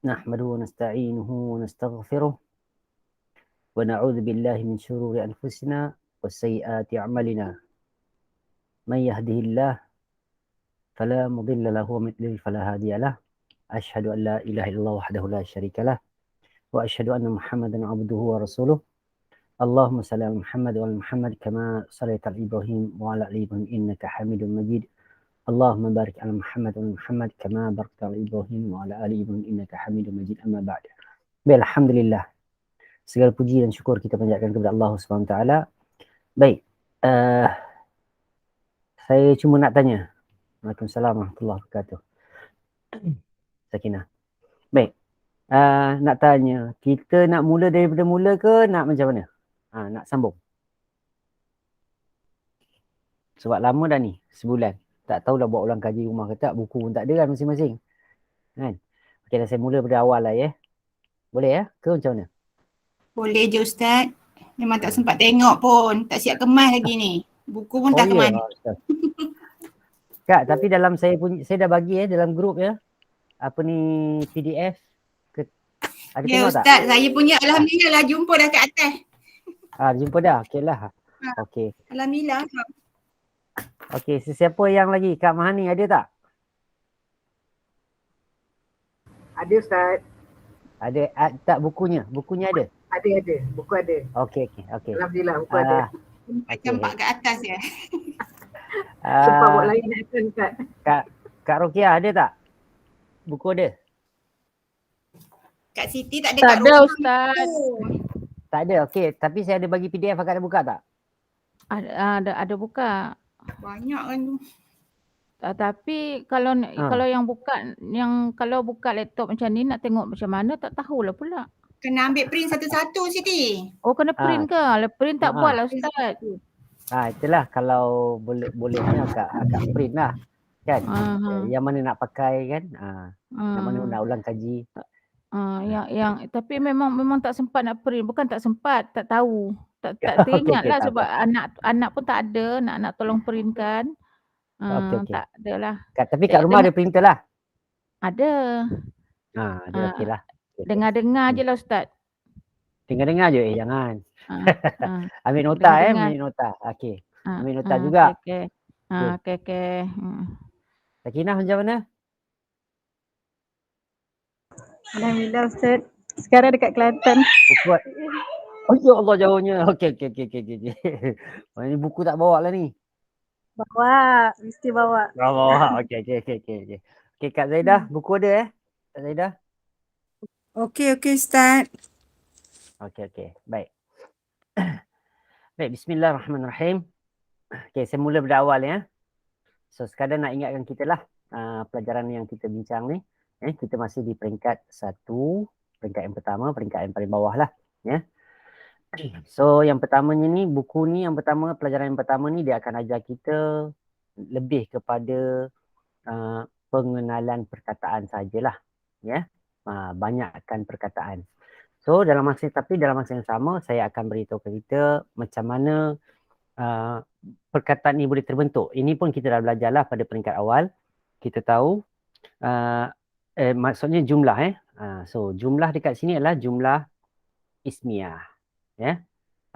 نحمده ونستعينه ونستغفره ونعوذ بالله من شرور أنفسنا وسيئات أعمالنا. من يهده الله فلا مضل له ومن يضلل فلا هادي له. أشهد أن لا إله إلا الله وحده لا شريك له وأشهد أن محمدا عبده ورسوله. اللهم صل على محمد وعلى محمد كما صليت على إبراهيم وعلى آل إبراهيم إنك حميد مجيد. اللهم بارك على محمد وعلى محمد كما باركت على إبراهيم وعلى آل إبراهيم إنك حميد مجيد. أما بعد. Baik, alhamdulillah. Segala puji dan syukur kita panjatkan kepada Allah SWT. Baik, saya cuma nak tanya. Waalaikumsalam warahmatullahi wabarakatuh. Sakinah. Baik, nak tanya, kita nak mula daripada mula ke nak macam mana? Nak sambung? Sebab lama dah ni, sebulan. Tak tahulah buat ulang kaji rumah ke tak, buku pun tak ada kan masing-masing. Kan? Okey, dah saya mula dari awal lah ya. Boleh ya? Ke macam mana? Boleh je Ustaz. Memang tak sempat tengok pun. Tak siap kemas lagi ni. Buku pun tak kemas. Kak, tapi dalam saya dah bagi dalam grup ya. Apa ni PDF? Ada ya tengok Ustaz, tak? saya punya alhamdulillah lah jumpa dah kat atas. Jumpa dah? Okey lah. Okey. Alhamdulillah. Okey, sesiapa yang lagi? Kak Mahani ada tak? Ada Ustaz. Ada tak bukunya? Bukunya ada? Ada. Buku ada. Okey. Alhamdulillah buku ada. Campak kat atas ya. Sempat buat lain action Ustaz. Kak Rokia ada tak? Buku ada? Kak Siti tak ada. Tak ada Ustaz. Tak ada. Okey, tapi saya ada bagi PDF. Akak ada buka tak? Ada buka. Banyak kan tu. Tapi kalau yang kalau buka laptop macam ni nak tengok macam mana tak tahulah pula. Kena ambil print satu-satu Siti. Oh kena print ke? Print tak buat lah Ustaz. Itulah kalau bolehnya akak print lah. Kan? Yang mana nak pakai kan? Yang mana nak ulang kaji. Yang tapi memang tak sempat nak print. Bukan tak sempat, tak tahu. Tak teringat lah sebab anak pun tak ada nak tolong print kan. Okay. Tak ada lah. Tapi kat rumah ada printer lah? Ada. Ada okey lah. Dengar-dengar je lah Ustaz. Dengar-dengar je? Jangan. Ambil nota ambil nota. Okey. Ambil nota juga. Okey. Sakinah macam mana? Alhamdulillah Ustaz. Sekarang dekat Kelantan. Oh ya Allah jauhnya. Okey. Ini buku tak bawa lah ni. Bawa, mesti bawa. Bawa. Okey. Okey Kak Zaidah, buku ada Kak Zaidah? Okey Ustaz. Okey. Baik. Baik, bismillahirrahmanirrahim. Okey, saya mula dari awal ya. So sekadar nak ingatkan kita lah pelajaran yang kita bincang ni. Kita masih di peringkat 1, peringkat yang pertama, peringkat yang paling bawah lah ya. So yang pertamanya ni, buku ni yang pertama, pelajaran yang pertama ni dia akan ajar kita lebih kepada pengenalan perkataan sajalah ya. Banyakkan perkataan. So dalam masa yang sama saya akan beritahu ke kita macam mana perkataan ni boleh terbentuk. Ini pun kita dah belajar lah pada peringkat awal. Kita tahu maksudnya jumlah so jumlah dekat sini adalah jumlah ismiyah. Ya.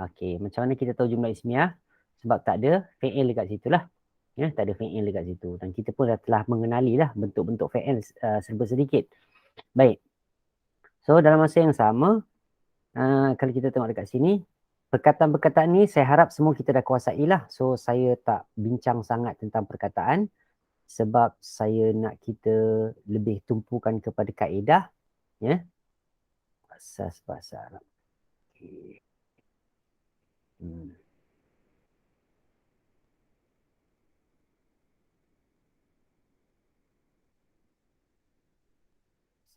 Okey, macam mana kita tahu jumlah ismiyah? Sebab tak ada fi'il dekat situ lah. Ya, tak ada fi'il dekat situ. Dan kita pun dah telah mengenali lah bentuk-bentuk fi'il serba sedikit. Baik. So dalam masa yang sama, kalau kita tengok dekat sini, perkataan-perkataan ni saya harap semua kita dah kuasai lah. So saya tak bincang sangat tentang perkataan sebab saya nak kita lebih tumpukan kepada kaedah. Ya. Asas bahasa Arab. Okay.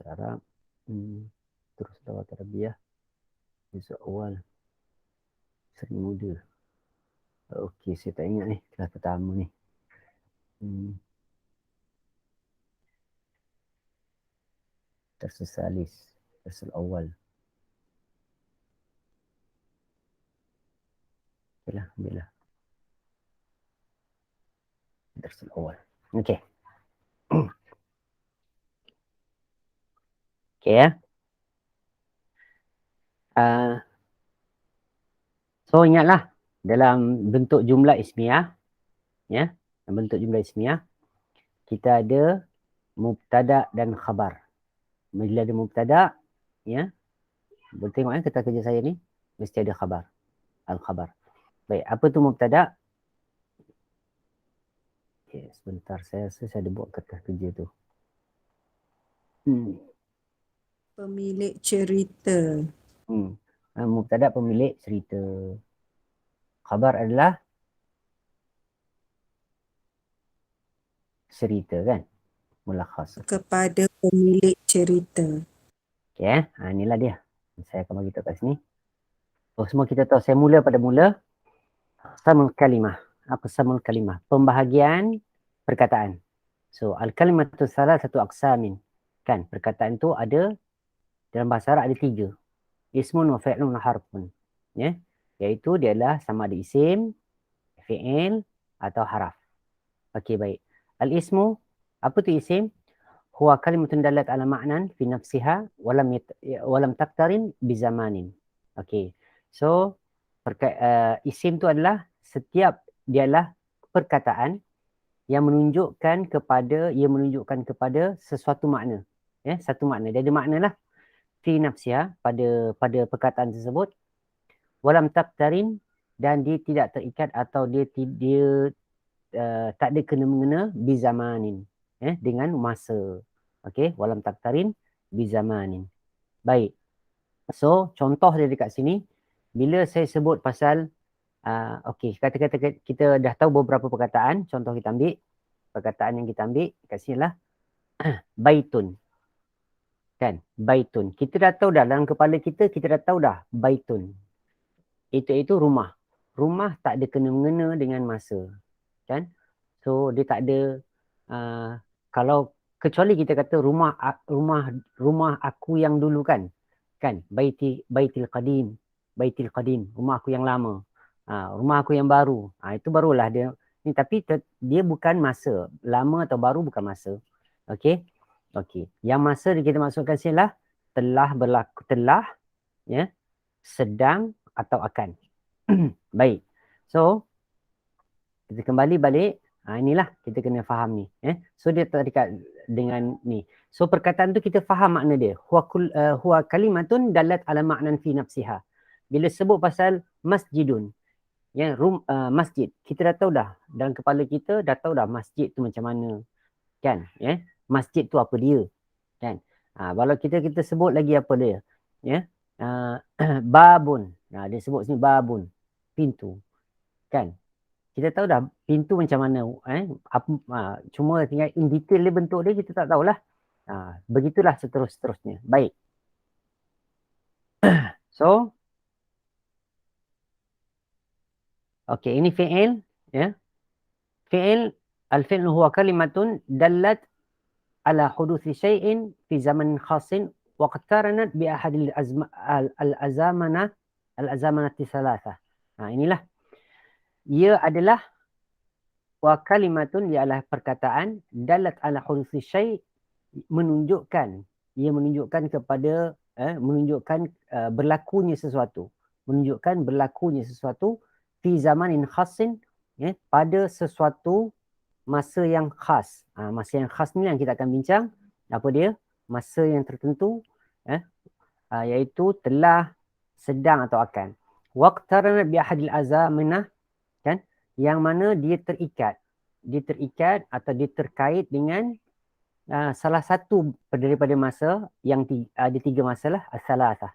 Arab terus lawat Arabiah juzuk awal sering muda. Okey, saya tak ingat ni kelas pertama ni. Tersalis tersul awal. Bila tersul awal. Okey. Okey ya. So ingatlah dalam bentuk jumlah ismiyah, ya, dalam bentuk jumlah ismiyah kita ada mubtada dan khabar. Bila ada mubtada, ya, boleh tengok kata kerja saya ni mesti ada khabar, al-khabar. Baik, apa tu mubtada? Okay, sebentar, saya rasa saya ada buat kata kerja tu. Pemilik cerita. Mubtada pemilik cerita. Khabar adalah cerita kan? Mulakhas. Kepada pemilik cerita. Okay, inilah dia. Saya akan bagi tahu kat sini. Oh, semua kita tahu. Saya mula pada mula. Aqsamul kalimah. Aqsamul kalimah. Pembahagian perkataan. So, al-kalimatu salah satu aqsamin. Kan, perkataan tu ada, dalam bahasa Arab ada 3. Ismun wa fi'lun wa harfun. Ya, iaitu dia adalah sama ada isim, fi'il atau haraf. Okey, baik. Al-ismu, apa tu isim? Huwa kalimatun dalat ala ma'nan fi nafsiha walam taktarin bi zamanin. Okey. So, isim tu adalah setiap dia adalah perkataan yang menunjukkan kepada sesuatu makna. Ya, satu makna. Dia ada makna lah. Fi nafsiha, pada perkataan tersebut. Walam taktarin, dan dia tidak terikat atau dia tak ada kena-mengena bi zamanin, dengan masa. Okey, walam taktarin bi zamanin. Baik. So, contoh dia dekat sini, bila saya sebut pasal okey, kata-kata kita dah tahu beberapa perkataan, contoh kita ambil perkataan yang kita ambil kat sini lah baitun. Kan? Baitun. Kita dah tahu dah dalam kepala kita dah tahu dah baitun. Itu rumah. Rumah tak ada kena-mengena dengan masa. Kan? So dia tak ada kalau kecuali kita kata rumah aku yang dulu kan baitil qadim, rumah aku yang lama, rumah aku yang baru, itu barulah dia ni, tapi dia bukan masa, lama atau baru bukan masa. Okey, yang masa kita masukkan sini lah telah berlaku, ya, sedang atau akan. Baik, so kita kembali balik. Inilah kita kena faham ni. So dia terikat dengan ni. So perkataan tu kita faham makna dia. Huwa kalimatun dalat ala ma'nan fi nafsiha. Bila sebut pasal masjidun, ya, masjid, kita dah tahu dah. Dalam kepala kita dah tahu dah masjid tu macam mana. Kan? Ya? Masjid tu apa dia. Kan? Kalau kita sebut lagi apa dia. Ya? Babun. Dia sebut sini babun. Pintu. Kan? Kita tahu dah pintu macam mana, cuma tinggal in detail dia bentuk dia kita tak tahulah. Begitulah seterusnya. Baik. So, okey, ini fi'il, ya. Fi'il, al-fi'il huwa kalimatun dallat ala huduthi syai'in fi zaman khasin wa qad qaranat bi ahadil al-azamanati thalatha. Inilah. Ia adalah wa kalimatun, ialah perkataan dalat ala huduthi syai', menunjukkan kepada berlakunya sesuatu, fi zamanin khasin, ya, pada sesuatu masa yang khas. Masa yang khas ni yang kita akan bincang. Apa dia? Masa yang tertentu, iaitu telah, sedang atau akan. Waqtarana bi ahadil azaminah, kan? Yang mana dia terikat atau dia terkait dengan salah satu daripada masa yang ada 3 masa lah, as-salasah.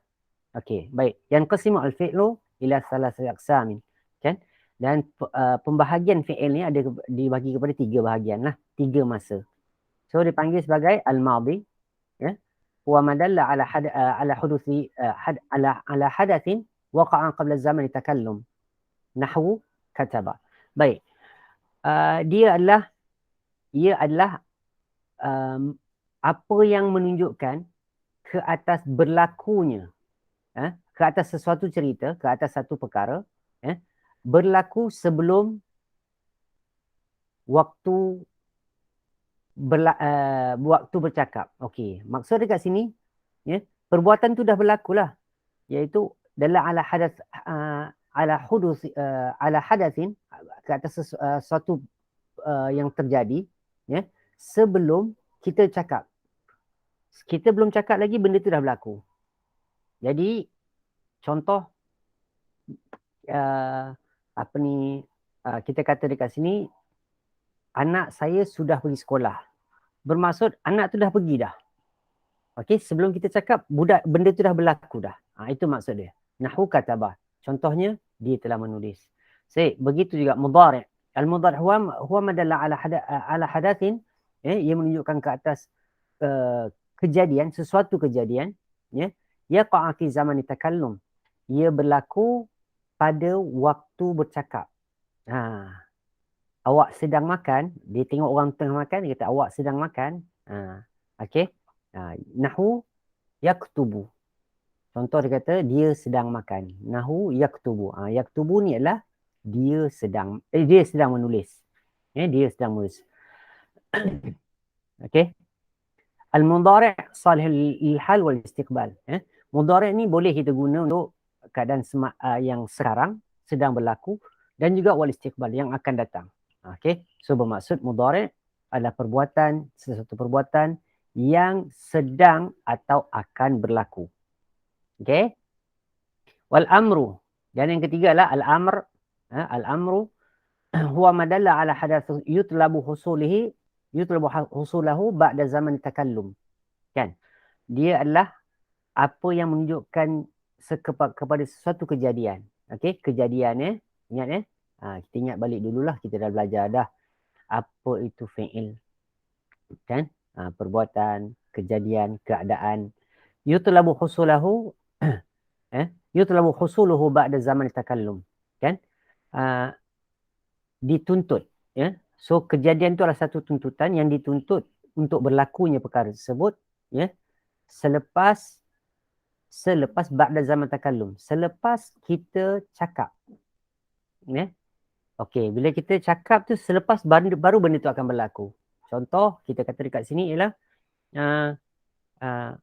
Okey, baik. Yang qasimu al-fi'lu ila salasati aqsamin, kan? Dan pembahagian fi'il ni ada dibagi kepada 3 bahagian lah, 3 masa. So dipanggil sebagai al-madhi, ya. Wa madalla ala huduthi ala hadathin waqa'a qabla zaman takallum. Nahwu kataba. Baik. Dia adalah apa yang menunjukkan ke atas berlakunya, ke atas sesuatu cerita, ke atas satu perkara, berlaku sebelum waktu bercakap. Okey, maksud dekat sini ya, perbuatan tu dah berlaku lah, iaitu dalam ala hadas ala hadatsin, ke atas sesuatu yang terjadi, ya, sebelum kita cakap. Kita belum cakap lagi, benda tu dah berlaku. Jadi contoh kita kata dekat sini, anak saya sudah pergi sekolah. Bermaksud anak tu dah pergi dah. Okey, sebelum kita cakap benda tu dah berlaku dah. Itu maksud dia. Nahwu katabah. Contohnya dia telah menulis. Begitu juga mudhari'. Al-mudhari' huwa madalla ala hadatsin, ia menunjukkan ke atas kejadian, sesuatu kejadian, ya, yaqa' fi zaman takallum. Ia berlaku pada waktu bercakap. Awak sedang makan, dia tengok orang tengah makan, dia kata awak sedang makan. Okey. Nahwu yaktubu. Contoh dia kata dia sedang makan. Nahwu yaktubu. Yaktubu ni adalah dia sedang menulis. Dia sedang menulis. Okey. Al-mudhari' salih lil hal wal istiqbal. Mudhari' ni boleh kita guna untuk keadaan yang sekarang sedang berlaku dan juga wal istiqbal yang akan datang. Okey. So bermaksud mudhari' adalah sesuatu perbuatan yang sedang atau akan berlaku. Okey. Wal amru. Dan yang ketiga adalah al-amr. Al-amru huwa madalla ala hadath yutlabu husulahu ba'da zaman takallum. Kan? Dia adalah apa yang menunjukkan kepada sesuatu kejadian. Okey, kejadiannya, ingat kita ingat balik dululah, kita dah belajar dah apa itu fi'il. Kan? Perbuatan, kejadian, keadaan. Yutlabu husuluhu ba'da zaman takallum. Kan? Dituntut, ya. So kejadian itu adalah satu tuntutan yang dituntut untuk berlakunya perkara tersebut, ya, selepas ba'da zaman takallum, selepas kita cakap. Ya. Okey, bila kita cakap tu selepas baru benda tu akan berlaku. Contoh kita kata dekat sini ialah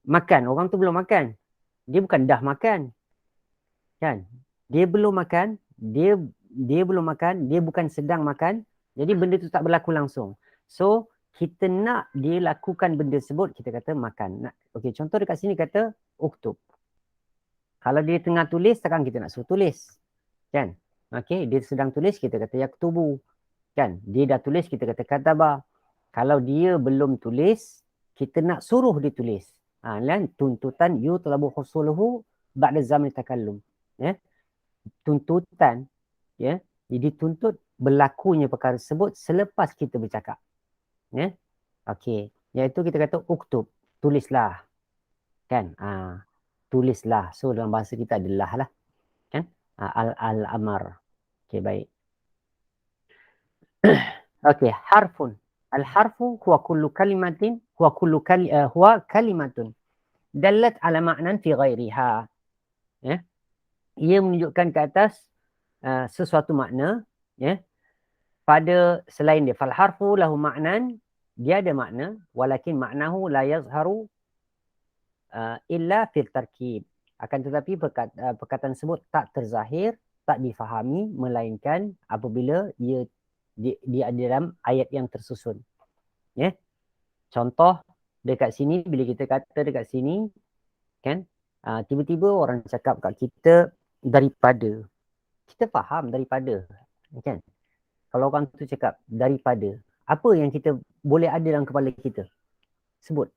makan, orang tu belum makan. Dia bukan dah makan. Kan? Dia belum makan, dia belum makan, dia bukan sedang makan. Jadi benda tu tak berlaku langsung. So kita nak dia lakukan benda tersebut, kita kata makan. Okey, contoh dekat sini kata uktub. Kalau dia tengah tulis, takkan kita nak suruh tulis. Kan? Okey, dia sedang tulis, kita kata yaktubu. Kan? Dia dah tulis, kita kata kataba. Kalau dia belum tulis, kita nak suruh dia tulis. Tuntutan yutlabu husuluhu ba'da zaman takallum. Ya. Tuntutan, ya, jadi tuntut berlakunya perkara tersebut selepas kita bercakap. Ya. Okey, iaitu kita kata uktub, tulislah. Kan? Tulislah. So dalam bahasa kita adalah lah. Kan? Al-amar. Okey, baik. Okey, harfun. Al-harfu huwa kullu kalimatin huwa kalimatun dallat ala ma'nan fi ghairiha. Ya. Ia menunjukkan ke atas sesuatu makna, ya, pada selain dia. Fal harfu lahu ma'nan, dia ada makna, walakin ma'nahu la yazharu illa fil tarkib. Akan tetapi perkataan tersebut tak terzahir, tak difahami, melainkan apabila dia ada dalam ayat yang tersusun. Ya. Contoh dekat sini, bila kita kata dekat sini, kan, tiba-tiba orang cakap kat kita daripada. Kita faham daripada, kan? Kalau orang tu cakap daripada, apa yang kita boleh ada dalam kepala kita? Sebut.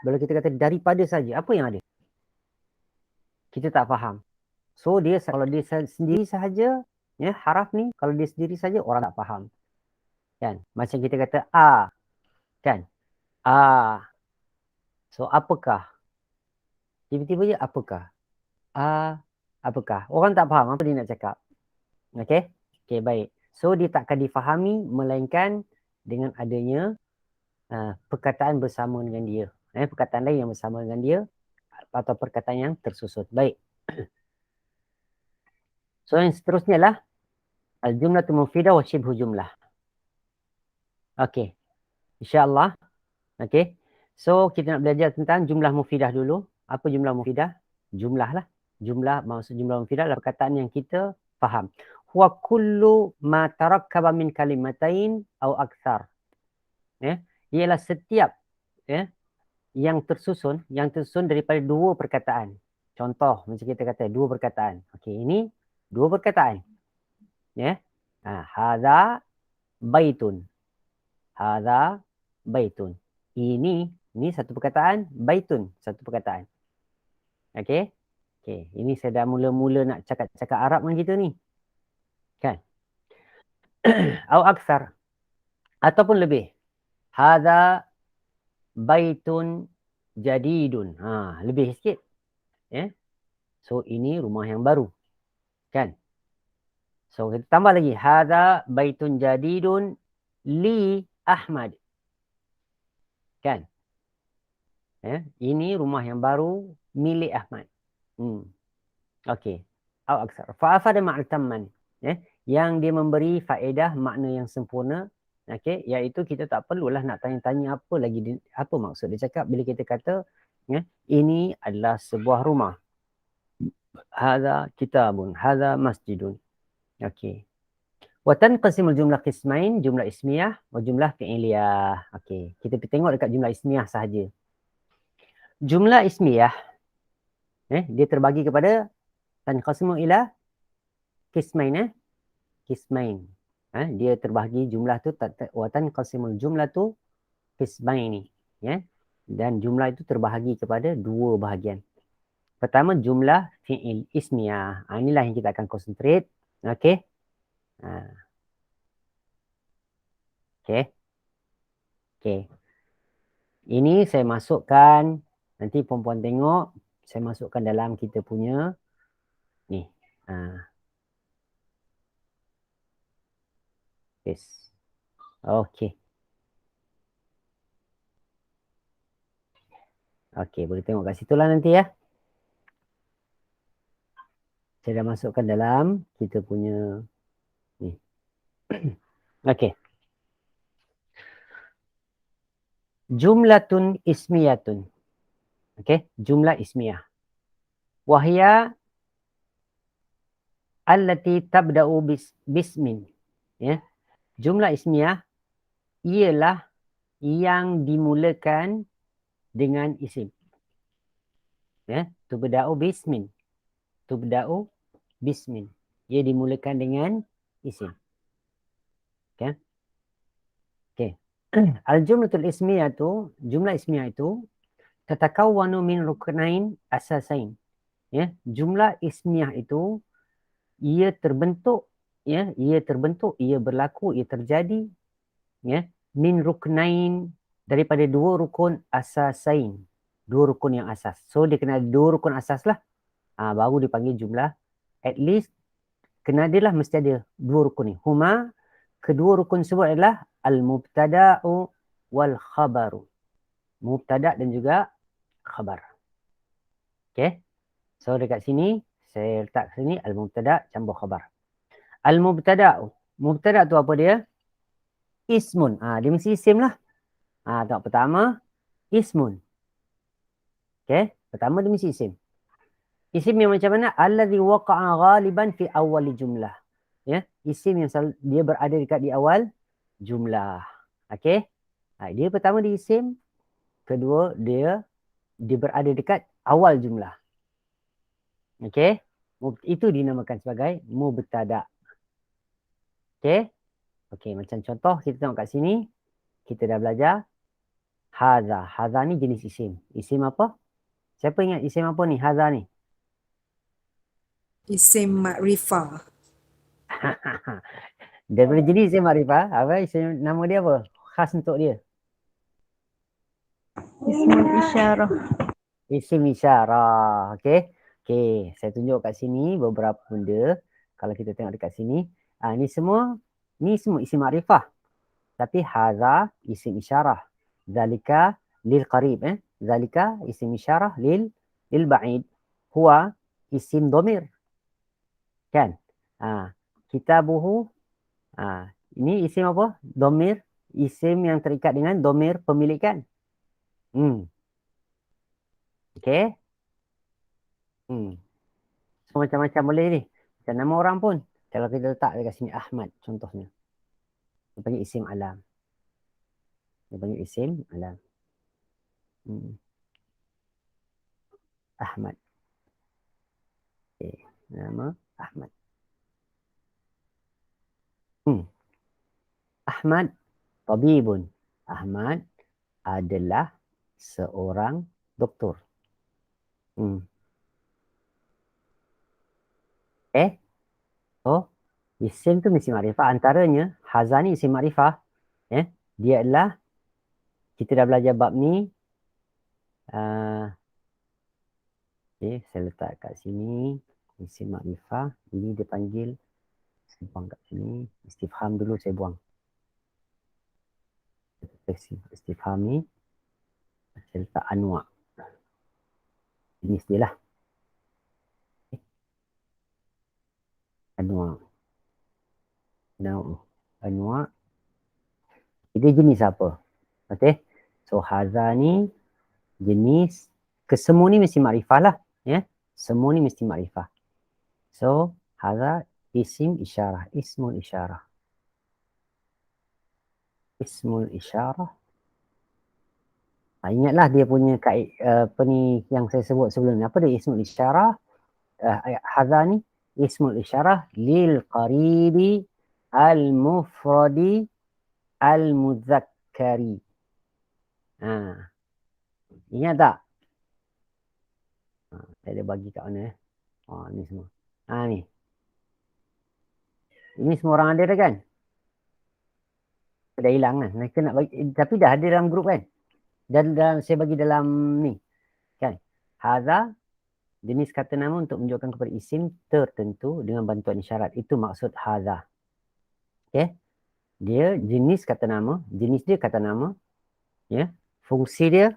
Bila kita kata daripada saja, apa yang ada? Kita tak faham. So kalau dia sendiri sahaja, ya, haraf ni kalau dia sendiri saja orang tak faham. Kan? Macam kita kata kan? So apakah? Tiba-tiba je apakah? Apakah? Orang tak faham apa dia nak cakap. Okey? Okey, baik. So dia takkan difahami melainkan dengan adanya perkataan bersama dengan dia. Perkataan lain yang bersama dengan dia atau perkataan yang tersusun. Baik. So yang seterusnya lah al-jumlatu mufidah wa shibhu jumlah. Okey. InsyaAllah. Okey. So kita nak belajar tentang jumlah mufidah dulu. Apa jumlah mufidah? Jumlah lah. Jumlah, maksud jumlah mufidah adalah perkataan yang kita faham. Huwa kullu ma tarakkaba min kalimatain au akthar. Ialah setiap yang tersusun daripada dua perkataan. Contoh macam kita kata dua perkataan. Okey, ini dua perkataan. Hadza baitun. Hadza baitun. Ini satu perkataan, baitun satu perkataan. Okey. Ini saya dah mula-mula nak cakap Arab dengan kita ni. Kan? Au aksar. Ataupun lebih. Hadza baitun jadidun. Lebih sikit. So ini rumah yang baru. Kan? So kita tambah lagi. Hadza baitun jadidun li Ahmad. Kan? Ini rumah yang baru milik Ahmad. Okey. Au aksar. Fa'afada ma'al tamman. Yang dia memberi faedah makna yang sempurna. Okey, iaitu kita tak perlulah nak tanya-tanya apa lagi apa maksud dia cakap bila kita kata ini adalah sebuah rumah. Hadza kitabun, hadza masjidun. Okey. Wa tanqasimul jumlah qismain, jumlah ismiyah wa jumlah fi'liyah. Okey, kita tengok dekat jumlah ismiyah sahaja. Jumlah ismiyah dia terbagi kepada tanqasimu ila qismain qismain. Dia terbahagi jumlah tu wa tanqasimul jumlatu qismaini. Dan jumlah itu terbahagi kepada dua bahagian. Pertama jumlah fi'il ismiyah. Inilah yang kita akan concentrate. Okey. Okey. Ini saya masukkan, nanti puan-puan tengok, saya masukkan dalam kita punya ni. Yes. Okey. Okey, boleh tengok kat situ lah nanti ya. Saya dah masukkan dalam kita punya ni. Okey. Jumlatun ismiyatun. Okey, jumlah ismiyah. Wahya allati tabda'u bismin. Jumlah ismiyah ialah yang dimulakan dengan isim. Tubda'u bismin. Tubda'u bismin. Ia dimulakan dengan isim. Okey. Al-jumlatul ismiyah tu, jumlah ismiyah itu tatakawwanu min ruknain asasain. Jumlah ismiyah itu ia terbentuk, ia berlaku, ia terjadi min ruknain daripada dua rukun asasain. Dua rukun yang asas. So dia kena ada dua rukun asas lah. Baru dipanggil jumlah. At least kena ada lah, mesti ada dua rukun ni. Huma, kedua rukun tersebut adalah al-mubtada'u wal khabaru. Mubtada' dan juga khabar. Okay. So dekat sini, saya letak sini al-mubtada' campur khabar. Al-mubtada'u. Mubtada' tu apa dia? Ismun. Dia mesti isim lah. Tengok pertama, ismun. Okay. Pertama dia mesti isim. Isim yang macam mana? Alladhi waqa'a ghaliban fi awali jumlah. Isim yang dia berada dekat di awal jumlah. Okay. Dia pertama dia isim. Kedua dia berada dekat awal jumlah. Okay. Itu dinamakan sebagai mubtada'. Okay. Okay, macam contoh kita tengok kat sini. Kita dah belajar. Hadza. Hadza ni jenis isim. Isim apa? Siapa ingat isim apa ni? Hadza ni. Isim makrifah. Daripada jenis isim makrifah, apa isim, nama dia apa? Khas untuk dia. Ismul isyarah. Isim isyarah. Okey. Okey, saya tunjuk kat sini beberapa benda. Kalau kita tengok dekat sini, ni semua isim makrifah. Tapi hadza isim isyarah. Zalika lil qarib, Zalika isim isyarah lil ba'id. Huwa isim dhamir. Kan? Kitabuhu. Ini isim apa? Dhamir. Isim yang terikat dengan dhamir pemilikan. Okey. So, macam-macam boleh ni. Macam nama orang pun. Kalau kita letak dekat sini Ahmad contohnya. Dia panggil isim alam. Dia panggil isim alam. Ahmad. Okay. Nama Ahmad. Ahmad tabibun. Ahmad adalah seorang doktor. Oh, isim tu mesti makrifah. Antaranya, Hazan ni isim makrifah. Dia adalah, kita dah belajar bab ni. Okay, saya letak kat sini. Isim makrifah. Ini dia panggil. Saya buang kat sini. Istifham dulu saya buang. Istifham ni. Saya letak anwa'. Jenis dia lah. Anwa'. Anwa'. Dia jenis apa? Okay. So, Hazan ni jenis. Kesemua ni mesti makrifah lah. Semua ni mesti makrifah. So, Hazan isim isyarah. Ismul isyarah. Ismul isyarah. Ingatlah dia punya apa ni yang saya sebut sebelum ni. Apa dia ismul isyarah? Hazan ni ismul isyarah lil qaribi al-mufradi al-mudzakkari. Ingat tak? Saya ada bagi kat mana ni semua. Ni. Ini semua orang ada dah kan? Dah hilang kan? Nak bagi, tapi dah ada dalam grup kan? Dan saya bagi dalam ni. Kan? Hadza jenis kata nama untuk menunjukkan kepada isim tertentu dengan bantuan isyarat. Itu maksud hadza. Okay? Dia jenis kata nama. Jenis dia kata nama. Fungsi dia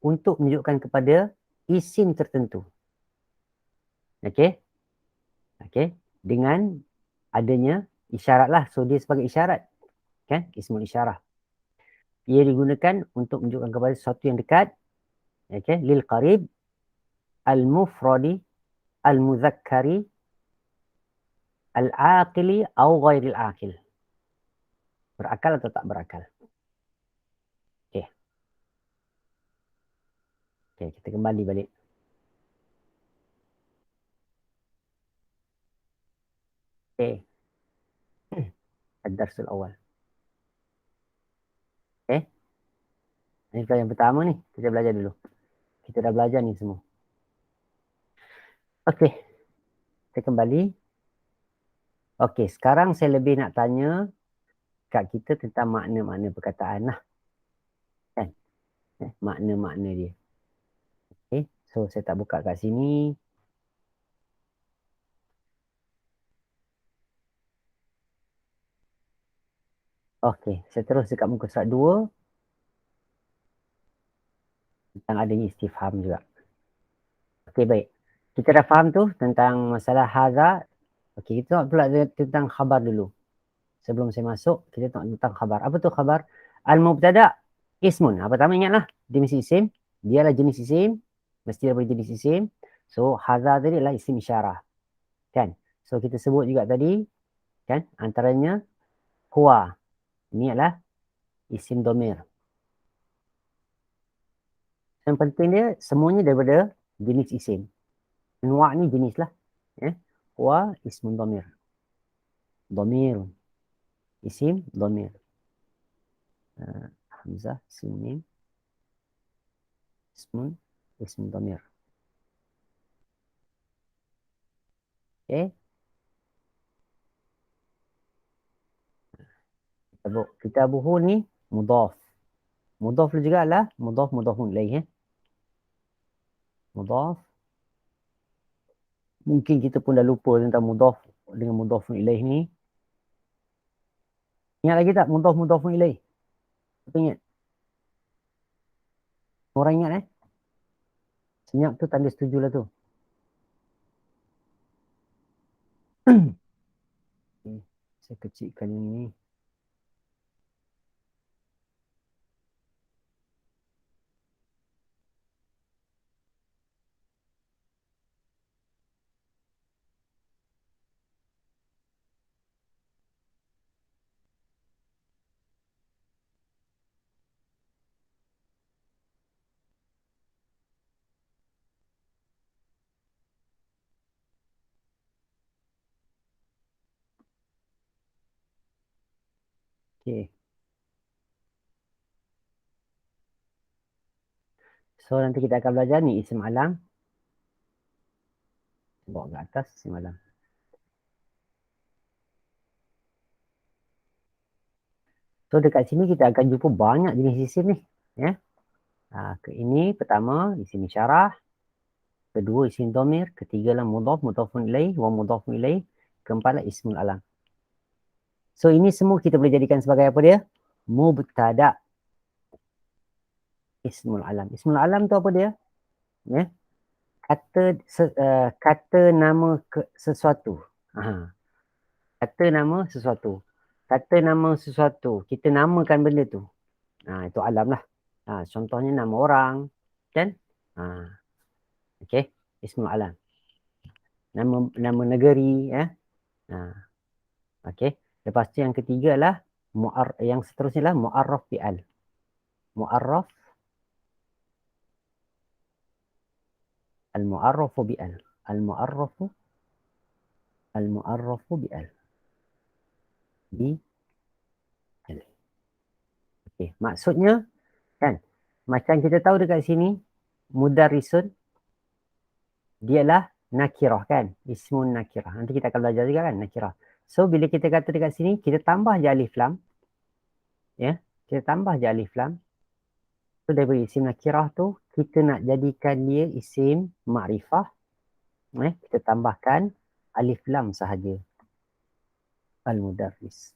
untuk menunjukkan kepada isim tertentu. Okay? Dengan adanya isyarat lah. So, dia sebagai isyarat. Kan? Ismul isyarah. Ia digunakan untuk menunjukkan kepada sesuatu yang dekat. Okay? Lil qarib al-mufradi al-muzakkari al-aqili atau ghairil aqil. Berakal atau tak berakal. Okay, kita kembali balik. Okay. Ad-darsul awal. Okay. Ini yang pertama ni. Kita belajar dulu. Kita dah belajar ni semua. Okay. Kita kembali. Okay, sekarang saya lebih nak tanya kat kita tentang makna-makna perkataan lah. Kan? Makna-makna dia. Okay. So, saya tak buka kat sini. Okay. Saya terus dekat muka surat 2. Tentang adanya istifham juga. Okay, baik. Kita dah faham tu tentang masalah hadza. Okay, kita tengok pula tentang khabar dulu. Sebelum saya masuk, kita tengok tentang khabar. Apa tu khabar? Al-mubtada' ismun. Pertama ingatlah, dia mesti isim. Dia adalah jenis isim. Mesti daripada jenis isim. So, hadza tadi adalah isim isyarah. Kan? So, kita sebut juga tadi, kan? Antaranya, huwa. Ini adalah isim domir. Yang penting dia, semuanya daripada jenis isim. Anwa' ni jenis lah. Huwa ismun domir. Domirun. Isim domir. Hamzah, isim mim. Ismun domir. Okay. Kitabuhu ni mudhaf. Mudhaf juga lah. Mudhafun ilaih. Mudhaf. Mungkin kita pun dah lupa tentang mudhaf dengan mudhafun ilaih ni. Ingat lagi tak mudhafun ilaih? Apa ingat? Orang ingat Senyap tu tanda setuju lah tu. Saya kecilkan ini. Okey. So nanti kita akan belajar ni isim alam. Bawa ke atas isim alam. So dekat sini kita akan jumpa banyak jenis isim ni. Ya. Ini pertama isim isyarah. Kedua isim dhamir. Ketiga lah mudhaf, mudhafun ilaih, wa mudhafun ilaih. Keempat lah ismul alam. So ini semua kita boleh jadikan sebagai apa dia? Mubtada. Ismul alam. Ismul alam tu apa dia? Ya. Kata nama sesuatu. Kata nama sesuatu. Kata nama sesuatu. Kita namakan benda tu. Itu alam lah. Contohnya nama orang. Kan? Okey. Ismul alam. Nama negeri. Ya. Okey. Lepas tu yang ketiga lah. Yang seterusnya lah mu'arraf bi'al. Mu'arraf. Al-mu'arrafu bi'al. Al-mu'arrafu. Al-mu'arrafu bi'al. Bi'al. Okey. Maksudnya kan. Macam kita tahu dekat sini. Mudarrisun. Dialah nakirah kan. Ismun nakirah. Nanti kita akan belajar juga kan nakirah. So bila kita kata dekat sini. Kita tambah je alif lam. Ya. Kita tambah je alif lam. So daripada isim nakirah tu. Kita nak jadikan dia isim ma'rifah. Kita tambahkan alif lam sahaja. Al-mudarris.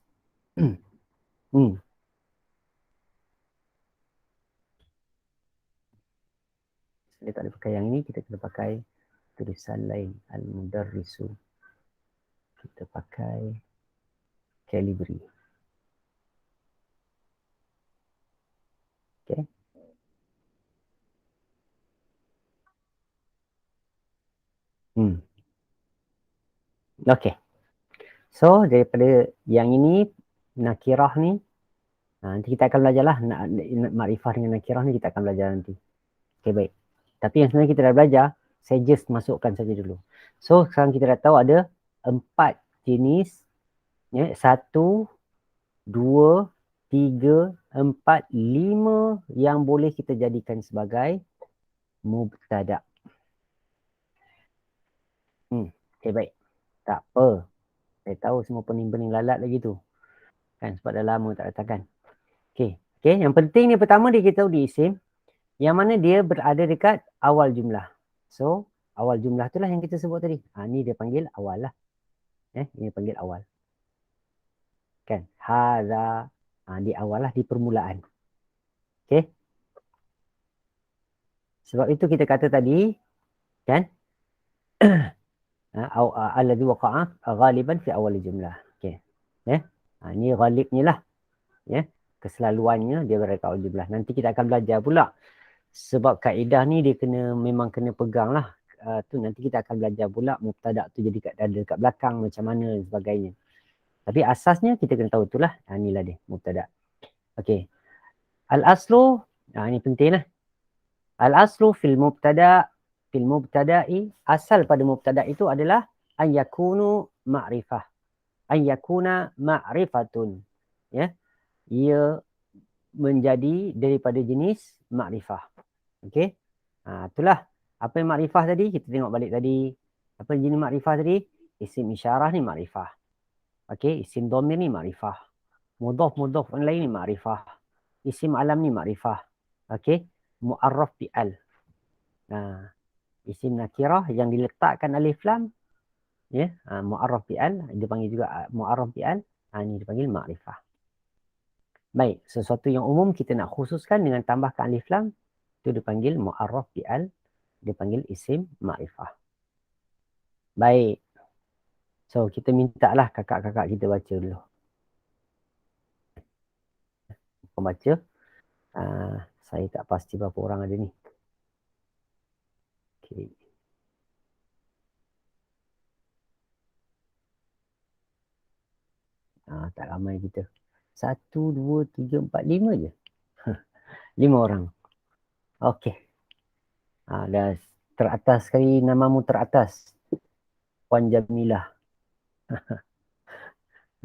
Dia tak ada pakai yang ini, kita kena pakai tulisan lain. Al-mudarrisu. Kita pakai Calibri. Okay. Okay. So daripada yang ini, nakirah ni, nanti kita akan belajar lah. Makrifah dengan nakirah ni kita akan belajar nanti. Okay, baik. Tapi yang sebenarnya kita dah belajar, saya just masukkan saja dulu. So sekarang kita dah tahu ada 4 jenis. 1, 2, 3, 4, 5 yang boleh kita jadikan sebagai mubtada. Okay, baik. Tak apa. Saya tahu semua pening-pening lalat lagi tu. Kan, sebab dah lama tak datang kan. Okay. Yang penting ni pertama dia kita tahu di isim. Yang mana dia berada dekat awal jumlah. So, awal jumlah tu lah yang kita sebut tadi. Ni dia panggil awal lah. Ini panggil awal. Kan. Hadha. Di awal lah, di permulaan. Okay. Sebab itu kita kata tadi. Kan. Alladhi waqa'a ghaliban fi awal jumlah. Okay. Ni ghalibnya lah. Keselaluannya dia berada kat awal jumlah. Nanti kita akan belajar pula. Sebab kaedah ni dia memang kena pegang lah. Tu nanti kita akan belajar pula mubtada tu jadi dekat belakang macam mana dan sebagainya. Tapi asasnya kita kena tahu itulah. Inilah dia mubtada. Okey. Al-aslu, ini penting lah. Al-aslu fil mubtada'i, asal pada mubtada itu adalah an yakunu ma'rifah. An yakuna ma'rifatun. Ya. Ia menjadi daripada jenis ma'rifah. Okey. Itulah. Apa yang ma'rifah tadi? Kita tengok balik tadi. Apa jenis ma'rifah tadi? Isim isyarah ni ma'rifah. Okey. Isim dhamir ni ma'rifah. Mudhaf lain ni ma'rifah. Isim alam ni ma'rifah. Okey. Mu'arraf bi'al. Isim nakirah yang diletakkan alif lam. Ya. Mu'arraf bi'al. Dia panggil juga mu'arraf bi'al. Ini dipanggil ma'rifah. Baik. Sesuatu yang umum kita nak khususkan dengan tambahkan alif lam. Itu dipanggil mu'arraf bi'al. Dia panggil isim ma'rifah. Baik. So, kita minta lah kakak-kakak kita baca dulu. Baca. Saya tak pasti berapa orang ada ni. Okay. Tak ramai kita. 1, 2, 3, 4, 5 je. 5 orang. Okey. Dah teratas sekali namamu teratas. Puan Jamilah.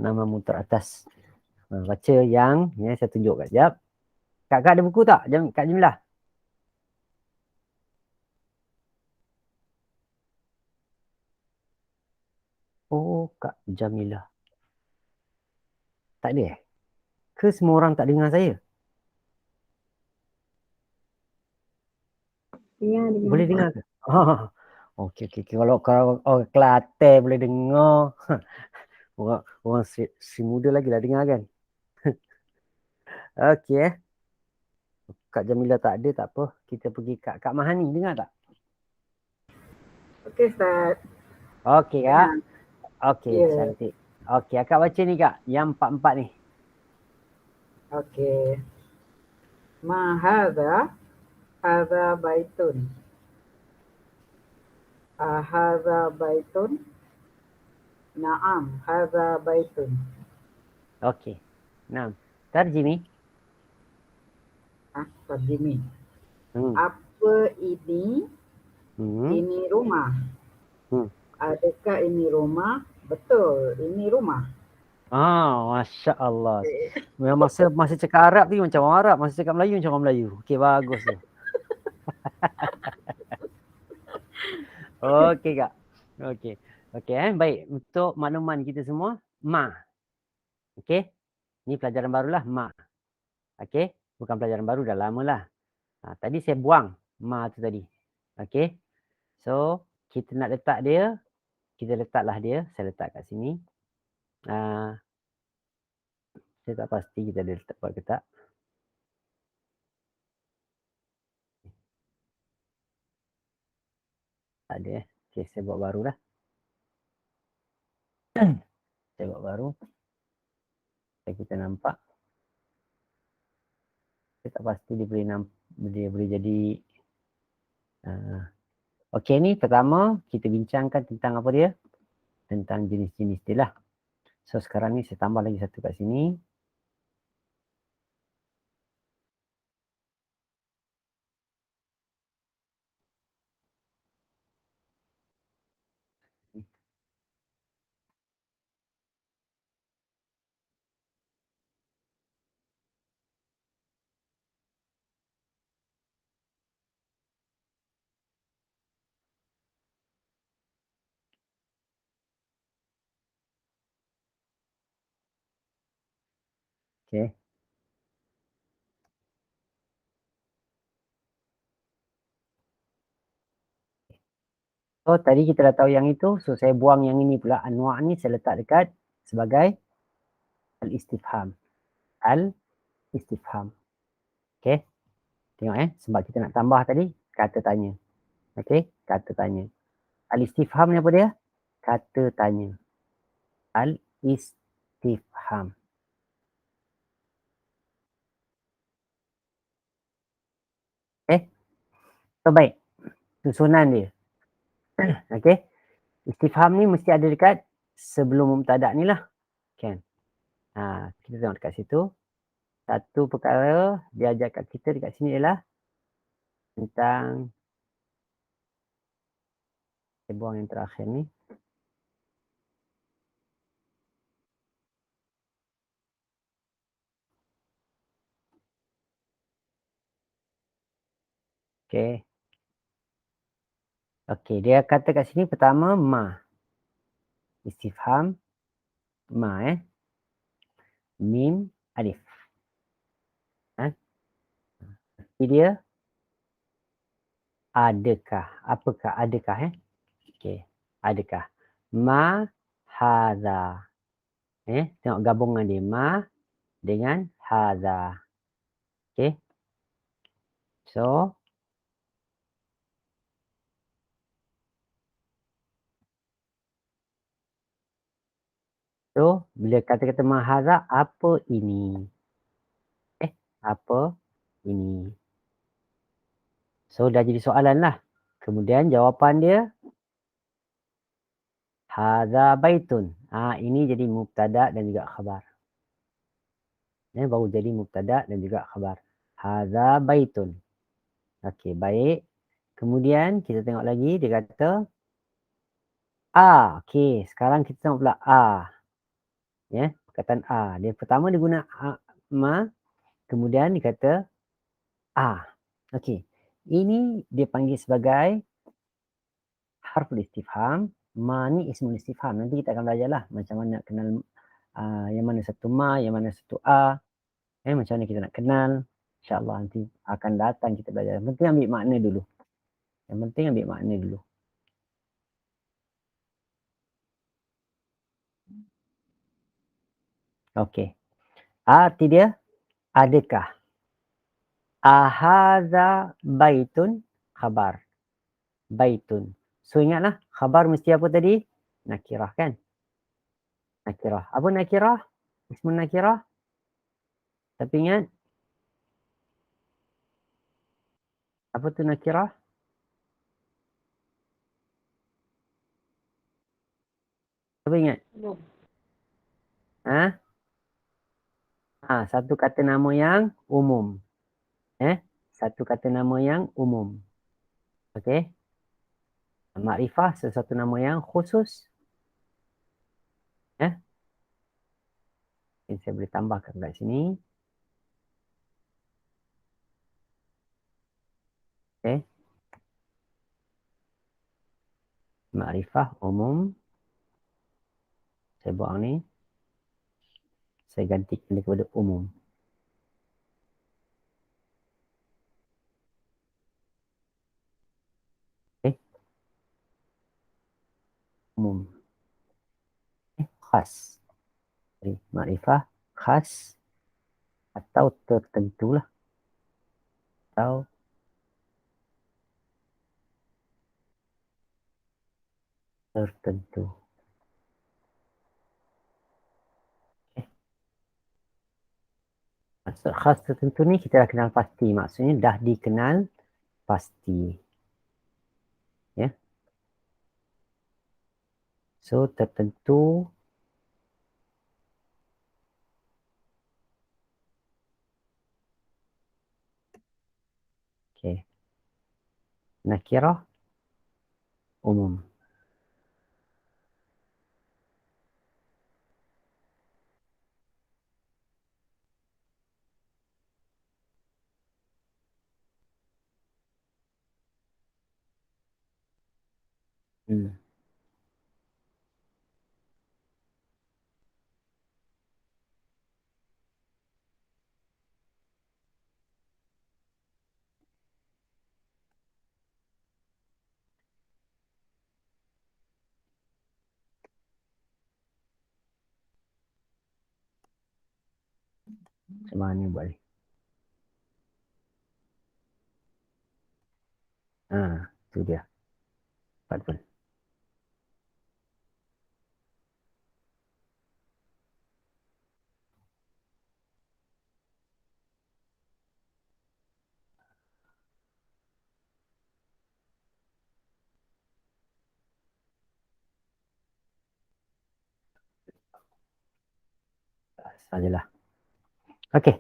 Namamu teratas. Baca yang saya tunjuk kat jap. Kak ada buku tak? Kak Jamilah. Oh, Kak Jamilah. Tak ada Ke semua orang tak dengar saya? Dengar. Boleh dengar ke? Okey. Kalau orang Kelantan boleh dengar. Orang si muda lagi lah dengar kan. Okey Kak Jamilah tak ada, tak apa. Kita pergi Kak Mahani, dengar tak? Okey Ustaz. Okey Kak. Okey, Ya. cantik. Okey, Akak baca ni Kak, yang 4-4 ni. Okey. Ma hadza baitun. Hadza baitun. Naam, hadza baitun. Okey. Nah, tarjimi. Tarjimi. Hmm. Apa ini? Hmm. Ini rumah. Adakah ini rumah? Betul, ini rumah. Masya Allah. Memang masa cakap Arab ni macam orang Arab, masa cakap Melayu macam orang Melayu. Okey, bagus tu. Okey Kak. Okey, baik. Untuk makluman kita semua, ma. Okey. Ni pelajaran barulah, ma. Okey. Bukan pelajaran baru, dah lama lah. Tadi saya buang ma tu tadi. Okey. So, kita nak letak dia. Kita letaklah dia. Saya letak kat sini. Saya tak pasti kita ada letak buat ke tak. Tak ada. Okey, saya buat baru lah. Saya buat baru. Kita nampak. Saya tak pasti dia boleh jadi. Okey, ni pertama kita bincangkan tentang apa dia? Tentang jenis-jenis dia lah. So sekarang ni saya tambah lagi satu kat sini. Okey. So tadi kita dah tahu yang itu. So saya buang yang ini pula. Anwa' ni saya letak dekat sebagai al-istifham. Al-istifham. Okey. Tengok sebab kita nak tambah tadi kata tanya. Okey, kata tanya. Al-istifham ni apa dia? Kata tanya. Al-istifham. So baik. Susunan dia. Okey. Istifham ni mesti ada dekat sebelum mubtada ni lah. Kan? Kita tengok dekat situ. Satu perkara dia ajar kat kita dekat sini ialah tentang, saya buang yang terakhir ni. Okey. Okey, dia kata kat sini pertama ma. Istifham ma mim alif. Dia adakah? Apakah? Adakah Okey. Adakah? Ma hadza. Tengok gabungan dia. Ma dengan hadza. Okey. So, bila kata-kata ma hadza, apa ini? Apa ini? So, dah jadi soalan lah. Kemudian jawapan dia, hadza baitun. Ini jadi mubtada dan juga khabar. Baru jadi mubtada dan juga khabar. Hadza baitun. Okey, baik. Kemudian kita tengok lagi, dia kata okey, sekarang kita tengok pula perkataan a. Dia pertama dia guna ma, kemudian dia kata a. Okey. Ini dia panggil sebagai harful istifham. Ma ni ismul istifham. Nanti kita akan belajarlah macam mana nak kenal yang mana satu ma, yang mana satu a. Macam mana kita nak kenal. InsyaAllah nanti akan datang kita belajar. Yang penting ambil makna dulu. Yang penting ambil makna dulu. Okey. Arti dia, adakah? Ahadza baitun, khabar. Baitun. So ingatlah, khabar mesti apa tadi? Nakirah kan? Nakirah. Apa nakirah? Ismun nakirah. Tapi ingat, apa tu nakirah? Apa ingat? Belum. Satu kata nama yang umum. Satu kata nama yang umum. Okey. Makrifah sesuatu nama yang khusus. Ini saya boleh tambahkan kat sini. Okey. Makrifah umum. Saya buang ni. Saya gantikan dia kepada umum. Okey. Umum. Khas. Jadi, makrifah khas atau tertentu lah. Atau tertentu. Maksud khas tertentu ni kita dah kenal pasti. Maksudnya dah dikenal pasti. Ya. So tertentu. Okey. Nakirah umum. Macam mana buat ni? Tu dia. Betul. Sajalah. Okey.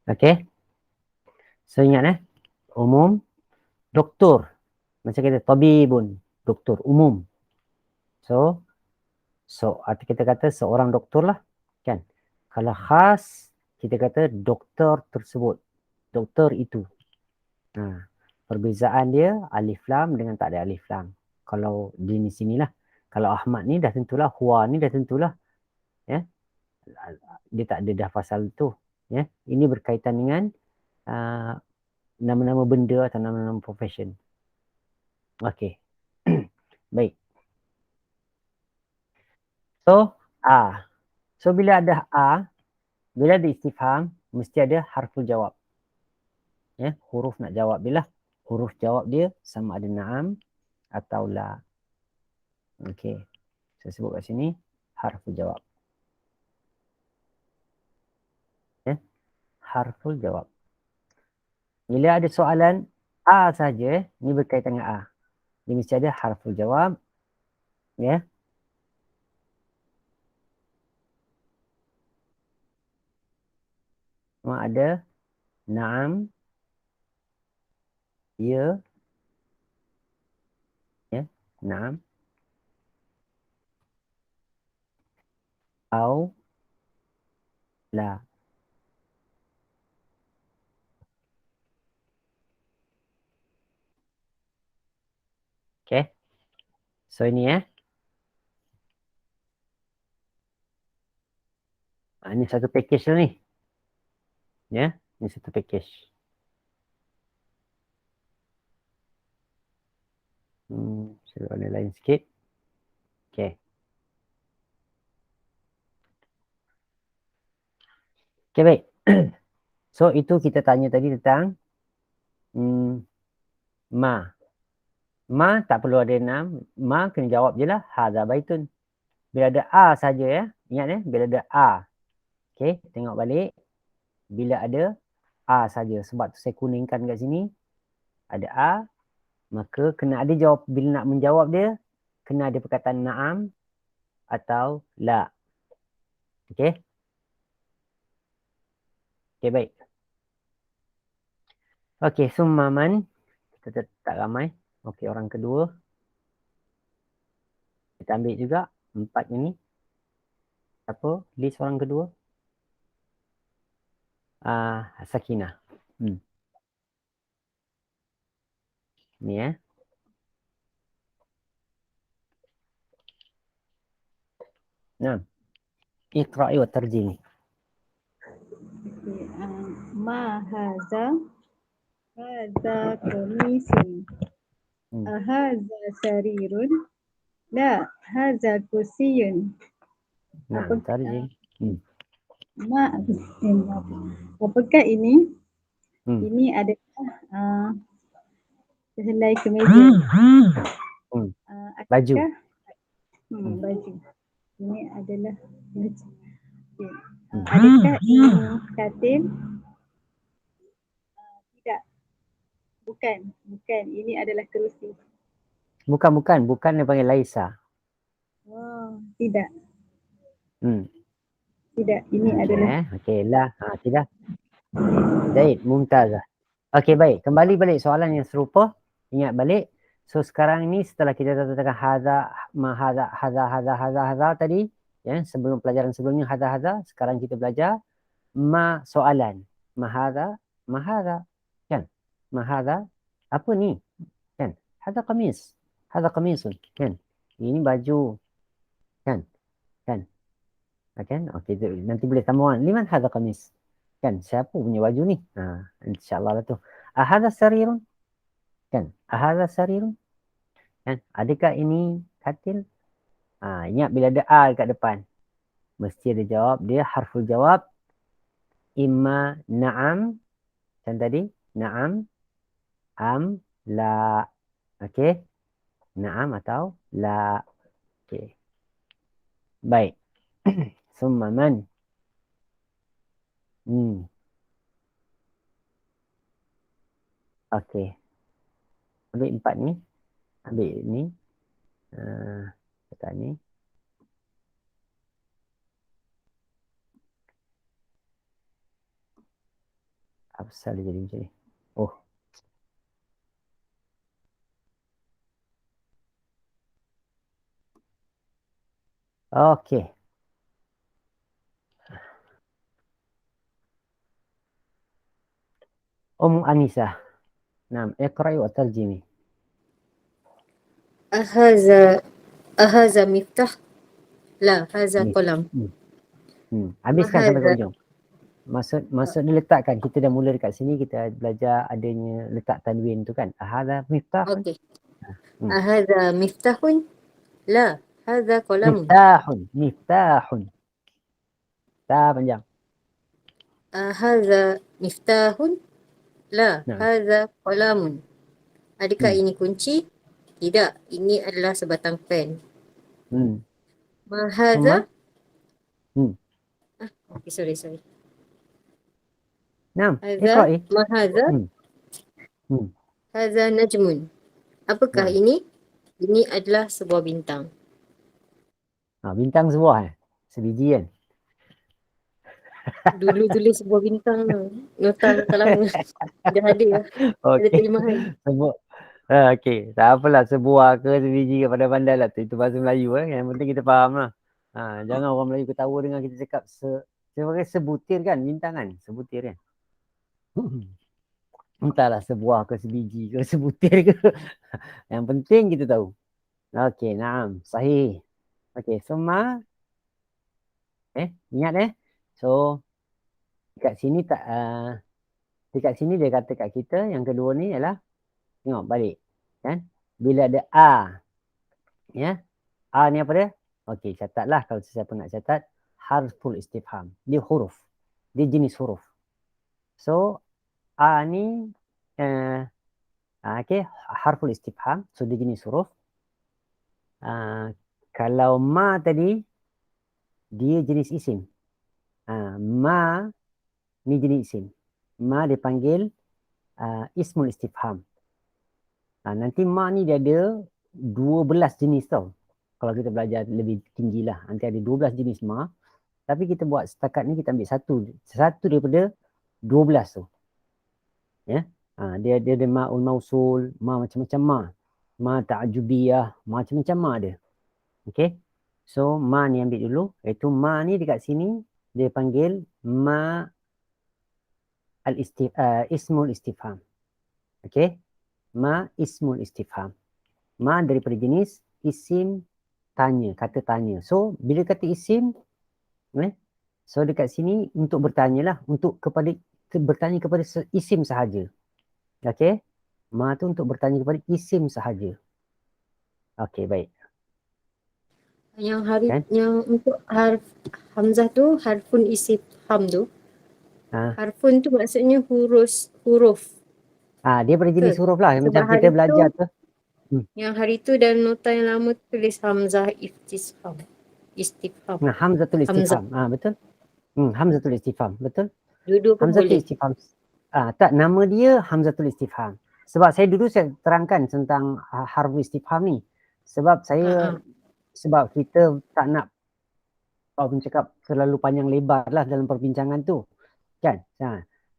Okey. So ingat umum. Doktor. Macam kita tabibun. Doktor umum. So arti kita kata seorang doktor lah. Kan? Kalau khas, kita kata doktor tersebut. Doktor itu. Perbezaan dia alif lam dengan tak ada alif lam. Kalau di sini lah. Kalau Ahmad ni dah tentulah. Huwa ni dah tentulah. Ya. Dia tak ada dah pasal tu. Ya. Ini berkaitan dengan nama-nama benda atau nama-nama profession. Okey. Baik. So, So, bila ada bila ada istifham, mesti ada harful jawab. Ya, huruf nak jawab dia lah. Huruf jawab dia sama ada na'am atau la. Okey. Saya sebut kat sini harful jawab. Ya. Harful jawab. Bila ada soalan A saja, ni berkaitan dengan A. Dia mesti ada harful jawab. Ya. Semua ada na'am, ya, na'am, atau la. Okay. So ini ini satu package lah ni. Ya, ini satu package. Saya warna lain sikit. Okay. Okay, baik. So, itu kita tanya tadi tentang ma. Ma tak perlu ada enam. Ma kena jawab je lah. Hadha baitun. Bila ada A saja ya. Ingat bila ada A. Okay, tengok balik. Bila ada A saja. Sebab tu saya kuningkan kat sini. Ada A. Maka kena ada jawab. Bila nak menjawab dia, kena ada perkataan na'am atau la. Okay. Okay, baik. Okay, summaman. Kita tak ramai. Okay, orang kedua. Kita ambil juga 4 ini. Apa? List orang kedua. Sakinah. Ni Nah. Iqra'i wa tarjimi. Ma haza qamisun. Haza sarirun. La, haza kursiyun. Nah, tarjim. Apakah ini? Ini adalah helai kemeja. Baju. Baju. Ini adalah baju. Adakah ini katil? Tidak. Bukan. Ini adalah kerusi. Bukan dia panggil laisa. Oh, tidak. Tidak, ini Okay, adalah okey lah. Tidak. Zaid, mumtazah. Okey, baik. Kembali balik soalan yang serupa. Ingat balik. So sekarang ni setelah kita katakan hadza tadi, ya, sebelum pelajaran sebelumnya hadza, sekarang kita belajar ma soalan. Ma hadza, kan? Ma hadza, apa ni? Kan? Hadza qamis. Hadza qamisun, kan? Ini baju. Kan? Kan? Okey, nanti boleh sambungan. Liman hadza qamis? Kan? Siapa punya baju ni? Insya-Allah lah tu. Ahadza sarirun? Kan? Ahadza sarirun? Kan? Adakah ini katil? Ingat bila ada A dekat depan. Mesti ada jawab. Dia harful jawab. Imma na'am. Macam tadi. Na'am. Am. La. Okey. Na'am atau la. Okey. Baik. Summa man. Okey. Ambil 4 ni. Ambil ni. Kata ni. Apa pasal dia jadi macam ni? Oh. Okey. Anisah. Naam, iqra'i wa tarjimi. Ahaza miftah? La, haza kolam. Habiskan sampai ke ujung. Maksud dia letakkan. Kita dah mula dekat sini, kita belajar adanya letak tanwin tu kan. Ahaza miftah. Okey. Ahaza miftahun? La, haza kolam. Miftahun. Ta panjang. Ahaza miftahun? La, haza kolamun. Adakah ini kunci? Tidak, ini adalah sebatang pen. Mahaza? Okay, sorry. Naam, Haza, mahaza? Haza najmun. Apakah ini? Ini adalah sebuah bintang. Bintang sebuah sebiji kan? Dulu tulis sebuah bintang. Nota lama. Dah ada lah. Ada terjemahan. Okey, tak apalah sebuah ke sebiji ke pada pandai lah tu. Itu bahasa Melayu Yang penting kita faham lah. Jangan orang Melayu ketawa dengan kita cakap sebagai sebutir kan, bintang kan, sebutir kan. Entahlah sebuah ke sebiji ke sebutir ke. Yang penting kita tahu. Okey, naam, sahih. Okey, so ingat So dekat sini dekat sini dia kata kat kita yang kedua ni ialah tengok balik kan. Bila ada a, ya. A ni apa dia? Okey, catatlah kalau siapa nak catat. Harful istifham. Dia huruf. Dia jenis huruf. So a ni okey, harful istifham. So dia jenis huruf. Kalau ma tadi dia jenis isim. Ma ni jenis isim. Ma dipanggil ismul istifham. Nanti ma ni dia ada 12 jenis tau. Kalau kita belajar lebih tinggi lah. Nanti ada 12 jenis ma. Tapi kita buat setakat ni kita ambil satu daripada 12 tu. Ya. Dia ada ma'ul mausul, ma macam-macam ma. Ma ta'jubiyah, macam-macam ma ada. Okay. So ma ni ambil dulu. Iaitu ma ni dekat sini dia panggil ma ismul istifham. Okay. Ma ismul istifham. Ma daripada jenis isim tanya, kata tanya. So bila kata isim, so dekat sini untuk bertanya lah, untuk bertanya kepada isim sahaja. Okay. Ma tu untuk bertanya kepada isim sahaja. Okay, baik. Yang untuk hamzah tu, harfun istifham tu. Harfun tu maksudnya huruf. Dia pada jenis huruf lah. Sebab Macam kita belajar tu. Yang hari tu dalam nota yang lama tulis hamzah istifham. Hamzatul istifham. Betul. Hamzatul istifham. Betul. Dua-dua pun Hamzatul boleh. istifham. Tak, nama dia Hamzatul istifham. Sebab saya dulu saya terangkan tentang harf istifham ni. Sebab sebab kita tak nak cakap terlalu panjang lebar lah dalam perbincangan tu. Kan?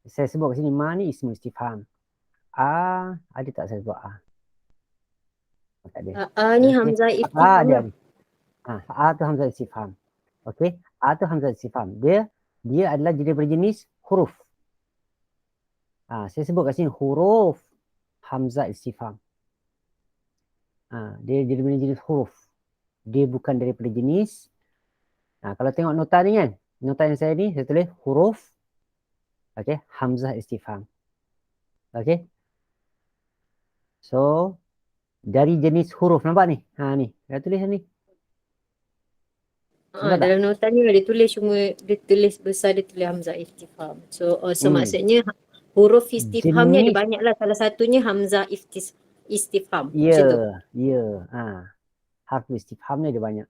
Saya sebut kat sini ma ni ismul istifham. Ada tak saya sebut tak ada. Ni hamzah istifham lah. Tu hamzah istifham. Okey, tu hamzah istifham. Dia adalah daripada jenis huruf. Saya sebut kat sini huruf hamzah istifham. Dia daripada jenis huruf. Dia bukan daripada jenis. Kalau tengok nota ni kan, nota yang saya ni saya tulis huruf. Okey, hamzah istifham. Okey. So dari jenis huruf, nampak ni? Ni, saya tulis ni. Dalam nota ni dia tulis dia tulis besar, dia tulis hamzah istifham. So maksudnya huruf istifham ni ada banyak lah. Salah satunya hamzah istifham. Ya. Harf istifham ni ada banyak.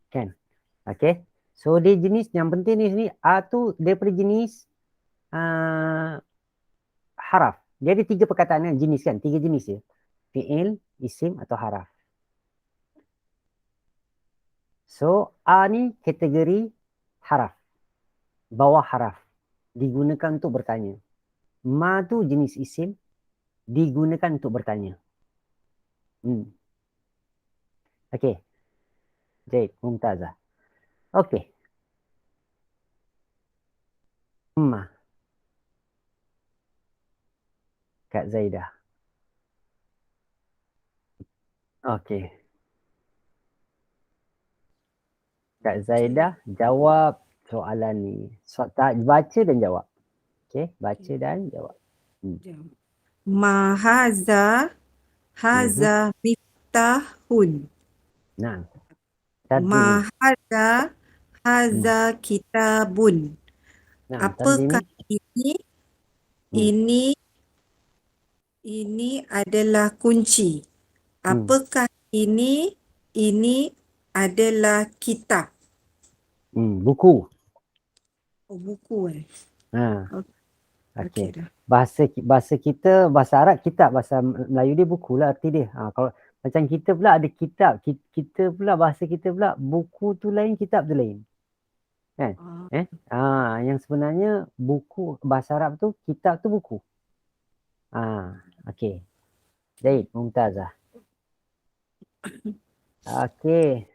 Kan? Okay. So dia jenis yang penting ni sini tu daripada jenis haraf. Dia ada 3 perkataan kan, jenis kan, 3 jenis dia. Fi'il, isim atau haraf. So ni kategori haraf. Bawah haraf. Digunakan untuk bertanya. Ma tu jenis isim, digunakan untuk bertanya. Okey. Jadi, mumtazah. Okey. Kak Zaidah. Okey. Kak Zaidah jawab soalan ni. Baca dan jawab. Okey, baca dan jawab. Ma haza miftahun. Ma haza kitabun. Apakah ini? Ini adalah kunci. Apakah ini? Ini adalah kitab. Buku. Buku Okey. Bahasa kita, bahasa Arab kitab, bahasa Melayu dia buku lah arti dia. Kalau macam kita pula ada kitab, kita pula bahasa kita pula buku tu lain, kitab tu lain. Kan? Yang sebenarnya buku bahasa Arab tu, kitab tu buku. Okey. Baik, mumtazah. Okey.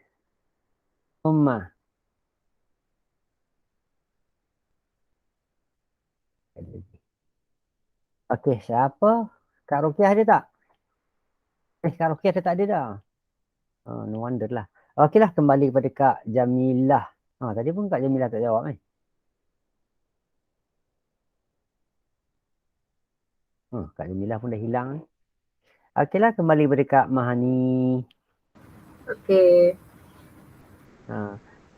Summa. Okey, siapa? Kak Rukiah ada tak? Kak Rukiah ada tak ada dah? Oh, no wonder lah. Okeylah, kembali kepada Kak Jamilah. Tadi pun Kak Jamilah tak jawab Kak Jamilah pun dah hilang. Okeylah, kembali kepada Kak Mahani. Okey.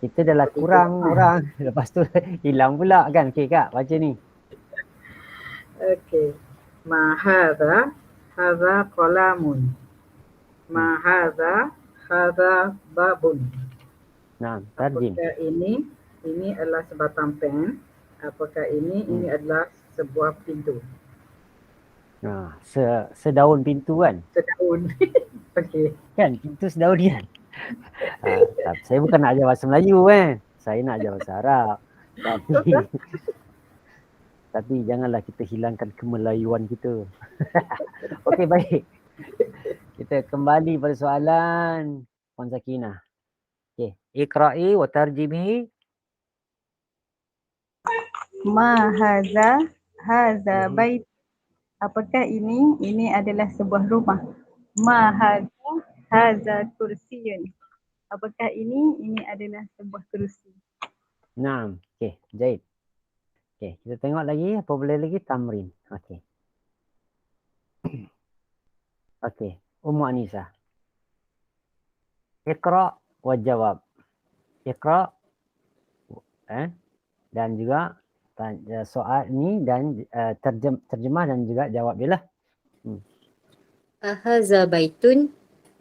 Kita dah lah kurang orang. Lepas tu hilang pula kan. Okey Kak, baca ni. Okey. Ma hadha qalamun. Ma hadha babun. Nah, tarjim. Apakah ini adalah sebatang pen? Apakah ini adalah sebuah pintu? Sedaun pintu kan? Sedaun. Okey. Kan, pintu sedaun kan? Saya bukan nak ajar bahasa Melayu Saya nak ajar bahasa Arab. Tapi janganlah kita hilangkan kemelayuan kita. Okey, baik. Kita kembali pada soalan Puan Sakinah. Okey, iqra'i wa tarjimi. Ma haza bait. Apakah ini? Ini adalah sebuah rumah. Ma haza kursiyun. Apakah ini? Ini adalah sebuah kerusi. Naam. Okey, Zaid. Okey, kita tengok lagi apa boleh lagi tamrin. Okey. Okey, Ummu Anisa. Iqra wa jawab. Iqra dan juga soal ni dan terjemah dan juga jawab dia lah. Ahaza baitun?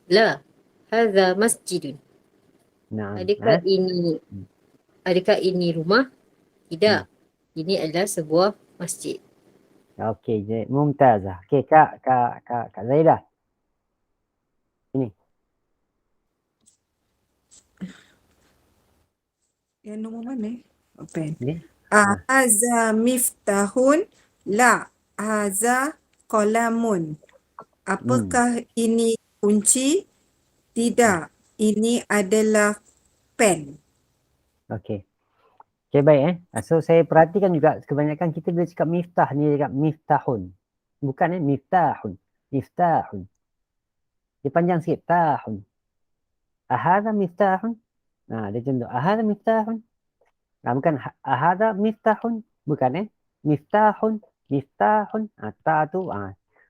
La. Haza masjidun. Nah, Adakah ini rumah? Tidak. Ini adalah sebuah masjid. Okey, mumtazah. Okey, Kak Zaidah. Ini. Yang nombor mana? Pen. Ni. Haza miftahun? La. Haza qalamun. Apakah ini kunci? Tidak. Ini adalah pen. Okey. Okey, baik So saya perhatikan juga kebanyakan kita bila cakap miftah ni cakap miftahun. Bukan miftahun. Miftahun. Dia panjang sikit. Tahun. Ahadha miftahun. Dia contoh. Ahadha miftahun. Bukan ahadha miftahun. Bukan Miftahun. Miftahun. Ta tu.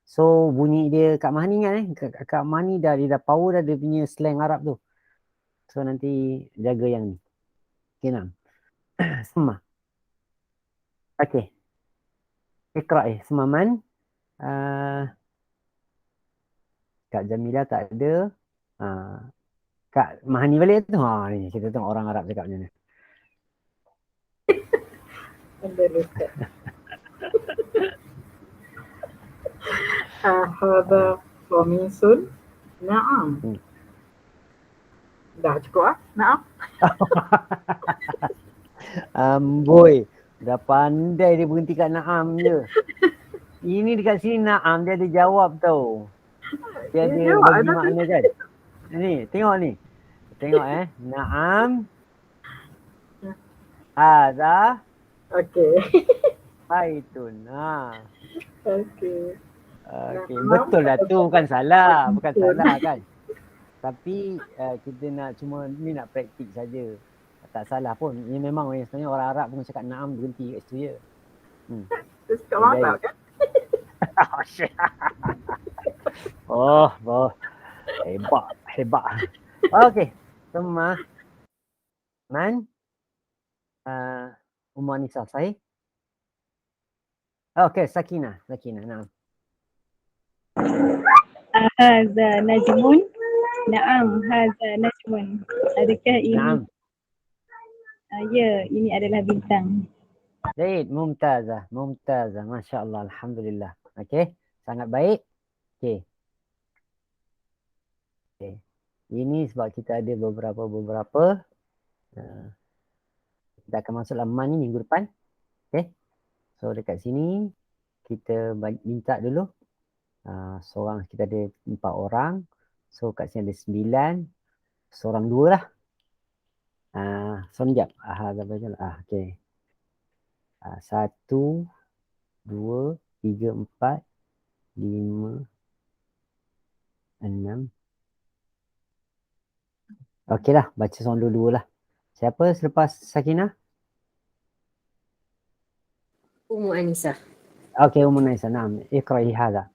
So bunyi dia Kak Mahani ingat Kak Mahani dia dah power dah dia punya slang Arab tu. So nanti jaga yang ni. Okay, nak. Semua. Okey. Iqra' semaman. Kak Jamilah tak ada. Kak Mahani balik tu. Ni kita tengok orang Arab cakap macam mana. Hadha qamisun. Naam. Dah cukup Naam. Boy, dah pandai dia berhenti kat Naam je. Ini dekat sini Naam dia ada jawab tau. Dia ada bagi makna kan. Ni, tengok ni. Tengok Naam. Hadha. Okey. Baitun. Okey. Okey, betul lah tu, bukan salah kan. Tapi kita nak cuma ni nak praktik saja. Tak salah pun. Ini memang sebenarnya orang Arab pun cakap Naam berhenti kat situ je. Terus kat mana kan? Oh, hebat. Okey. Semua man Ummu Anisa sahih. Okey, Sakinah. Naam. Haza najmun. Naam, haza najmun. Adakah ini? Naam. Ya, ini adalah bintang. Baik, mumtazah. Masya-Allah, alhamdulillah. Okey, sangat baik. Okey. Ini sebab kita ada beberapa. Kita akan masuk laman ni minggu depan. Okey. So dekat sini kita minta dulu. Seorang kita ada 4 orang. So kat sini ada 9. Seorang 2 lah. Sekejap. Hadza baitul. Okey. 1, 2, 3, 4, 5, 6. Okeylah, baca seorang dulu lah. Siapa selepas Sakinah? Ummu Anisah. Okey, Ummu Naisa. Naam. Iqra'i hadza.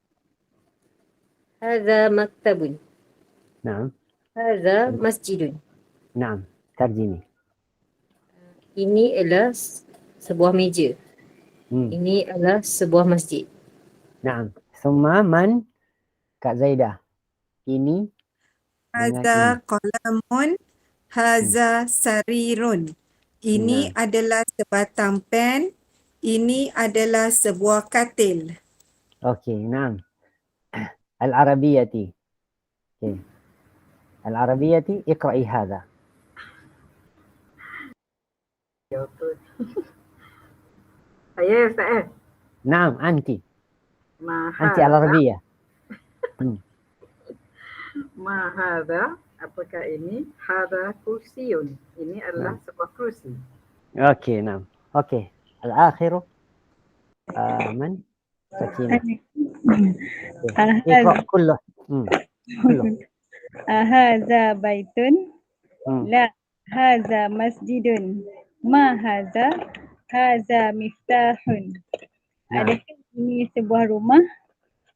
Hadza maktabun. Naam. Hadza masjidun. Naam. Tarjimi. Ini adalah sebuah meja. Hmm. Ini adalah sebuah masjid. Naam. Summa man Kak Zaidah. Ini dengan Haza ini. qalamun, haza sarirun. Ini adalah sebatang pen, ini adalah sebuah katil. Okey, naam. Al-Arabiyyati. Okey. Al-Arabiyyati iqra'i hadza. Saya Ustaz. Naam, anti. Ma Anti hadza, Al-Arabiyyah. ma hadza, apakah ini? Hadza kursiyun. Ini adalah sebuah kursi. Okey, naam. Okey. Al-akhiru. Man? Sakinah. Iqra' kulluh. Kulluh. Haza baitun. Hmm. La. Haza masjidun. Ma haza. Haza miftahun. Naam. Adakah ini sebuah rumah?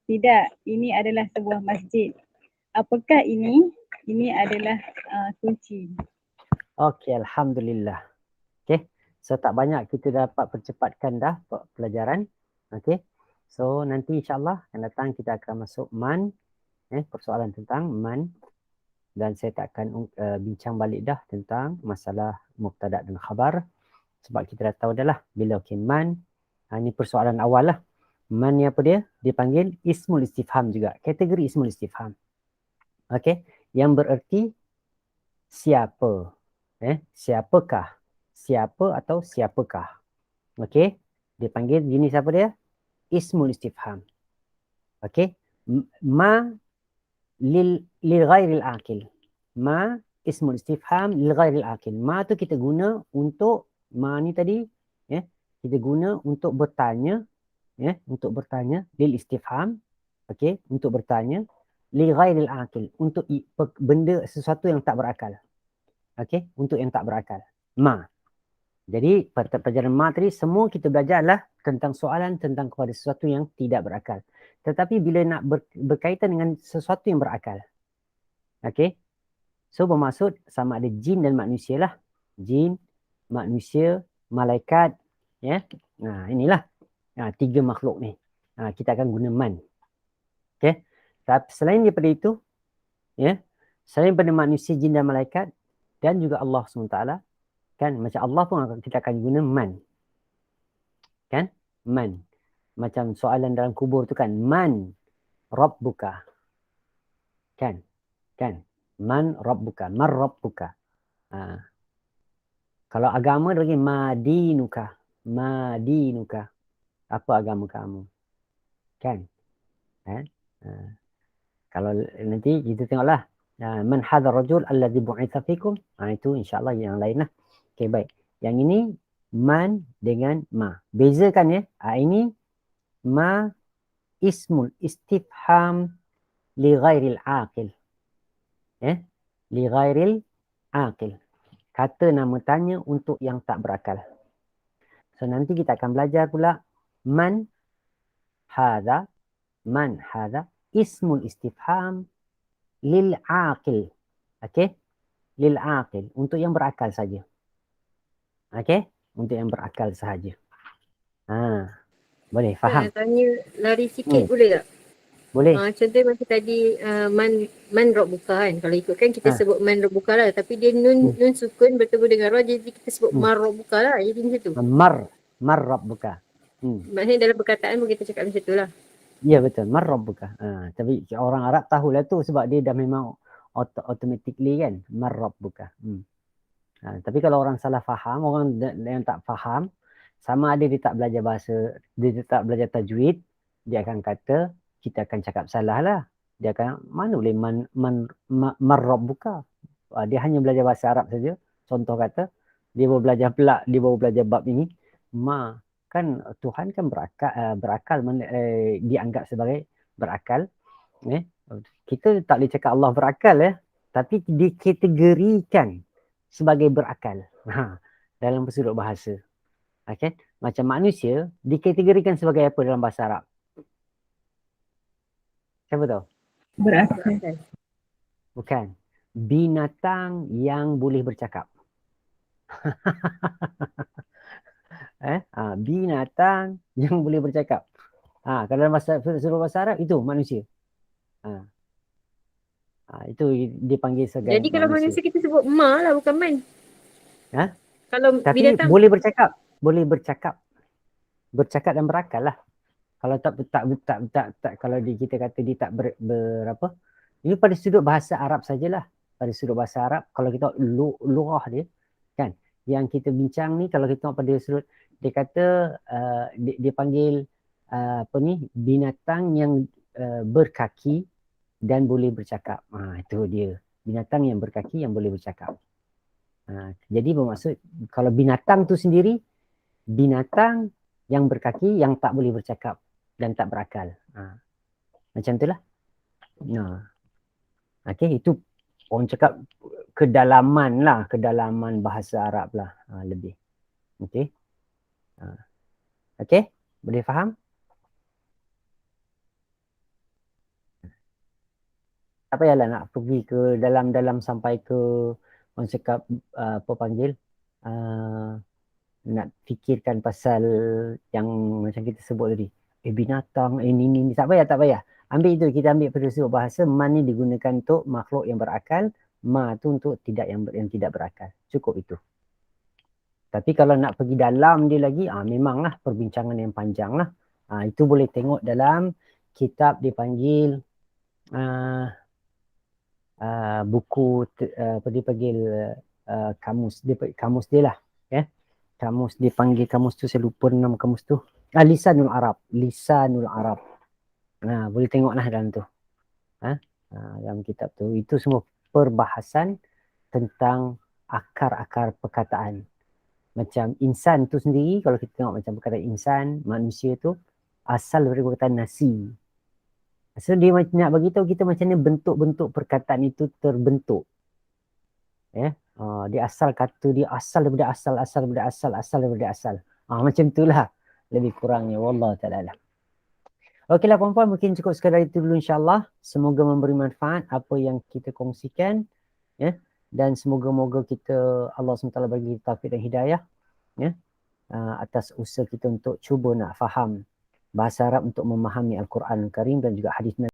Tidak, ini adalah sebuah masjid. Apakah ini? Ini adalah kunci. Okey, alhamdulillah. Okey. So tak banyak kita dapat percepatkan dah pelajaran. Okey. So nanti insya-Allah akan datang kita akan masuk man, persoalan tentang man, dan saya tak akan bincang balik dah tentang masalah mubtada dan khabar sebab kita dah tahu dah lah bila man. Ini persoalan awal lah. Man ni apa dia? Dipanggil ismul istifham juga. Kategori ismul istifham. Okey. Yang bererti siapa. Siapakah? Siapa atau siapakah? Okey. Dipanggil jenis apa dia? Ismul istifham. Okey. Ma lil ghairil aqil. Ma ismul istifham lil ghairil aqil. Ma tu kita guna untuk ma ni tadi kita guna untuk bertanya untuk bertanya lil istifham. Okey, untuk bertanya li ghairil aqil, untuk benda sesuatu yang tak berakal. Okey, untuk yang tak berakal. Ma. Jadi pada pelajaran ma tadi semua kita belajarlah tentang soalan tentang kepada sesuatu yang tidak berakal. Tetapi bila nak berkaitan dengan sesuatu yang berakal. Okey. So bermaksud sama ada jin dan manusia lah. Jin, manusia, malaikat, inilah. Tiga makhluk ni. Kita akan guna man. Okey. Tapi selain daripada itu, selain daripada manusia, jin dan malaikat dan juga Allah SWT, kan macam Allah pun kita akan guna man. Kan? Man. Macam soalan dalam kubur tu kan, man rabbuka. Kan? Man rabbuka, man rabbuka. Kalau agama dia lagi madinuka. Madinuka. Apa agama kamu? Kan? Kalau nanti kita tengoklah. Man hadzal rajul alladhi bu'itha fikum. Itu insya-Allah yang lain lah. Okey, baik. Yang ini man dengan ma. Bezakan ya. Ini ma ismul istifham li ghairil aqil. Li ghairil aqil. Kata nama tanya untuk yang tak berakal. So nanti kita akan belajar pula man hadza ismul istifham lil aqil. Okey? Lil aqil, untuk yang berakal saja. Okey? Untuk yang berakal sahaja. Boleh faham? Tanya lari sikit boleh tak? Boleh. Contoh macam tadi man rabbuka kan. Kalau ikutkan kita sebut man rabbuka lah, tapi dia nun sukun bertemu dengan ra, jadi kita sebut mar rabbuka lah. Jadi macam tu. Mar rabbuka. Maksudnya dalam perkataan pun kita cakap macam tu lah. Ya betul, mar rabbuka. Tapi orang Arab tahulah tu sebab dia dah memang automatically kan, mar rabbuka. Tapi kalau orang salah faham, orang yang tak faham, sama ada dia tak belajar bahasa, dia tak belajar tajwid, dia akan kata kita akan cakap salah lah. Dia akan mana boleh mar rabbuka. Dia hanya belajar bahasa Arab saja. contoh kata, dia baru belajar pula, dia baru belajar bab ini, ma kan Tuhan kan berakal dianggap sebagai berakal. Kita tak boleh cakap Allah berakal tapi dikategorikan sebagai berakal dalam sudut bahasa. Okay? Macam manusia dikategorikan sebagai apa dalam bahasa Arab? Siapa tahu? Berakal. Bukan. Binatang yang boleh bercakap. Binatang yang boleh bercakap. Kalau dalam sudut bahasa Arab itu manusia. Itu dipanggil sebagai Jadi kalau manusia kita sebut ma lah, bukan man. Kalau Tapi binatang boleh bercakap. Boleh bercakap. Bercakap dan berakal lah. Kalau tak kalau kita kata dia tak berapa. Ini pada sudut bahasa Arab sajalah. Pada sudut bahasa Arab, kalau kita lurah dia, kan, yang kita bincang ni, kalau kita tengok pada sudut, dia kata dia panggil binatang yang berkaki dan boleh bercakap. Itu dia. Binatang yang berkaki yang boleh bercakap. Jadi bermaksud, kalau binatang tu sendiri, binatang yang berkaki yang tak boleh bercakap dan tak berakal. Macam itulah. Okay, itu orang cakap kedalaman lah, kedalaman bahasa Arab lah lebih. Okay. Okay, boleh faham? Tak payahlah nak pergi ke dalam-dalam sampai ke orang cakap apa panggil nak fikirkan pasal yang macam kita sebut tadi. Binatang, ni. Tak payah. Ambil itu, kita ambil pada sudut bahasa, man ni digunakan untuk makhluk yang berakal, ma tu untuk yang tidak berakal. Cukup itu. Tapi kalau nak pergi dalam dia lagi, memanglah perbincangan yang panjang lah. Itu boleh tengok dalam kitab dipanggil buku apa dipanggil kamus dia lah. Kamus dipanggil kamus tu, saya lupa nama kamus tu. Lisanul Arab. Boleh tengoklah dalam tu. Dalam kitab tu. Itu semua perbahasan tentang akar-akar perkataan. Macam insan tu sendiri, kalau kita tengok macam perkataan insan, manusia tu, asal daripada perkataan nasi. So dia nak bagi tahu kita macam mana bentuk-bentuk perkataan itu terbentuk. Dia asal kata dia asal daripada asal. Macam itulah lebih kurangnya. Wallahu ta'ala. Okeylah puan-puan, mungkin cukup sekadar itu dulu insya-Allah. Semoga memberi manfaat apa yang kita kongsikan, dan semoga-moga kita Allah SWT bagi taufik dan hidayah atas usaha kita untuk cuba nak faham bahasa Arab untuk memahami Al-Quran Al-Karim dan juga hadis Nabi.